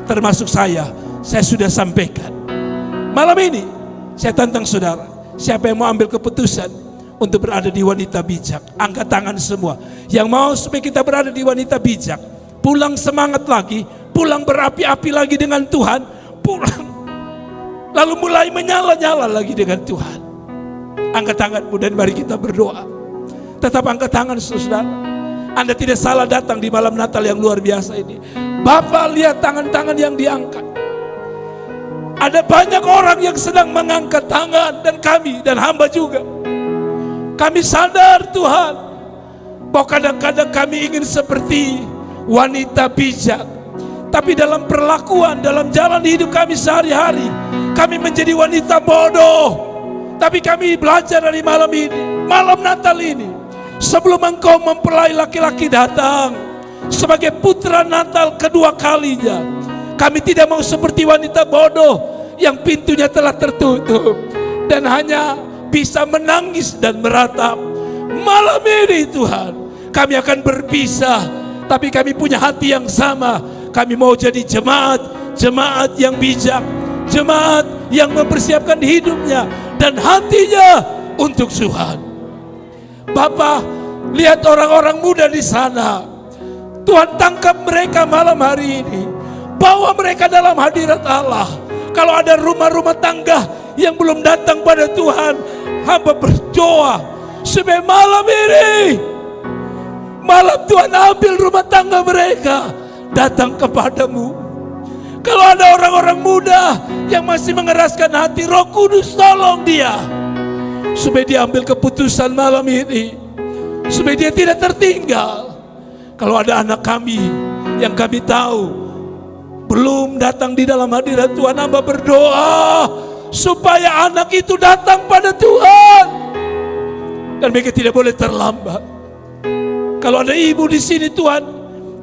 termasuk saya. Saya sudah sampaikan. Malam ini saya tantang saudara, siapa yang mau ambil keputusan untuk berada di wanita bijak? Angkat tangan semua yang mau supaya kita berada di wanita bijak. Pulang semangat lagi, pulang berapi-api lagi dengan Tuhan, pulang lalu mulai menyala-nyala lagi dengan Tuhan. Angkat tanganmu dan mari kita berdoa. Tetap angkat tangan saudara. Anda tidak salah datang di malam Natal yang luar biasa ini. Bapak lihat tangan-tangan yang diangkat. Ada banyak orang yang sedang mengangkat tangan, dan kami dan hamba juga. Kami sadar Tuhan, bahwa kadang-kadang kami ingin seperti wanita bijak, tapi dalam perlakuan, dalam jalan hidup kami sehari-hari, kami menjadi wanita bodoh. Tapi kami belajar dari malam ini, malam Natal ini, sebelum Engkau mempelai laki-laki datang sebagai putra Natal kedua kalinya, kami tidak mau seperti wanita bodoh yang pintunya telah tertutup dan hanya bisa menangis dan meratap. Malam ini Tuhan, kami akan berpisah, tapi kami punya hati yang sama. Kami mau jadi jemaat yang bijak, jemaat yang mempersiapkan hidupnya dan hatinya untuk Tuhan. Bapa, lihat orang-orang muda di sana. Tuhan, tangkap mereka malam hari ini, bawa mereka dalam hadirat Allah. Kalau ada rumah-rumah tangga yang belum datang pada Tuhan, hamba berdoa supaya malam ini, malam Tuhan ambil rumah tangga mereka datang kepadamu. Kalau ada orang-orang muda yang masih mengeraskan hati, Roh Kudus tolong dia supaya dia ambil keputusan malam ini, supaya dia tidak tertinggal. Kalau ada anak kami yang kami tahu belum datang di dalam hadirat Tuhan, hamba berdoa supaya anak itu datang pada Tuhan dan mereka tidak boleh terlambat. Kalau ada ibu di sini Tuhan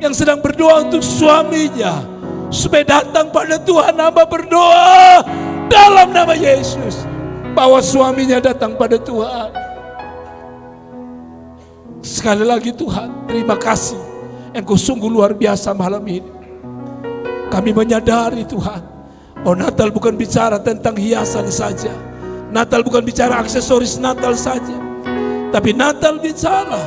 yang sedang berdoa untuk suaminya supaya datang pada Tuhan, hamba berdoa dalam nama Yesus bahwa suaminya datang pada Tuhan. Sekali lagi Tuhan, terima kasih, Engkau sungguh luar biasa malam ini. Kami menyadari Tuhan, oh Natal bukan bicara tentang hiasan saja, Natal bukan bicara aksesoris Natal saja, tapi Natal bicara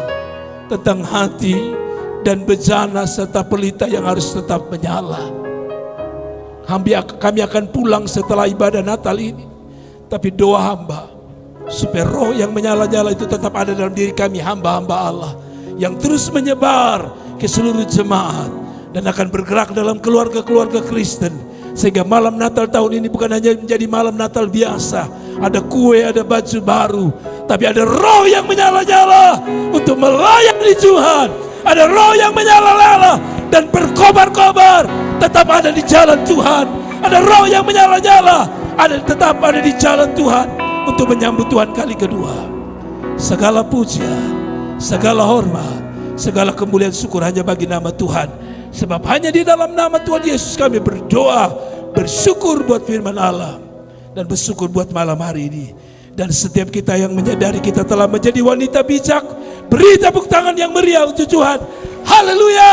tentang hati dan bejana serta pelita yang harus tetap menyala. Kami akan pulang setelah ibadah Natal ini, tapi doa hamba supaya roh yang menyala-nyala itu tetap ada dalam diri kami, hamba-hamba Allah, yang terus menyebar ke seluruh jemaat dan akan bergerak dalam keluarga-keluarga Kristen, sehingga malam Natal tahun ini bukan hanya menjadi malam Natal biasa, ada kue, ada baju baru, tapi ada roh yang menyala-nyala untuk melayani Tuhan. Ada roh yang menyala-nyala dan berkobar-kobar tetap ada di jalan Tuhan. Ada roh yang menyala-nyala tetap ada di jalan Tuhan untuk menyambut Tuhan kali kedua. Segala pujian, segala hormat, segala kemuliaan syukur hanya bagi nama Tuhan. Sebab hanya di dalam nama Tuhan Yesus kami berdoa, bersyukur buat firman Allah, dan bersyukur buat malam hari ini. Dan setiap kita yang menyadari kita telah menjadi wanita bijak, beri tepuk tangan yang meriah untuk Tuhan. Haleluya.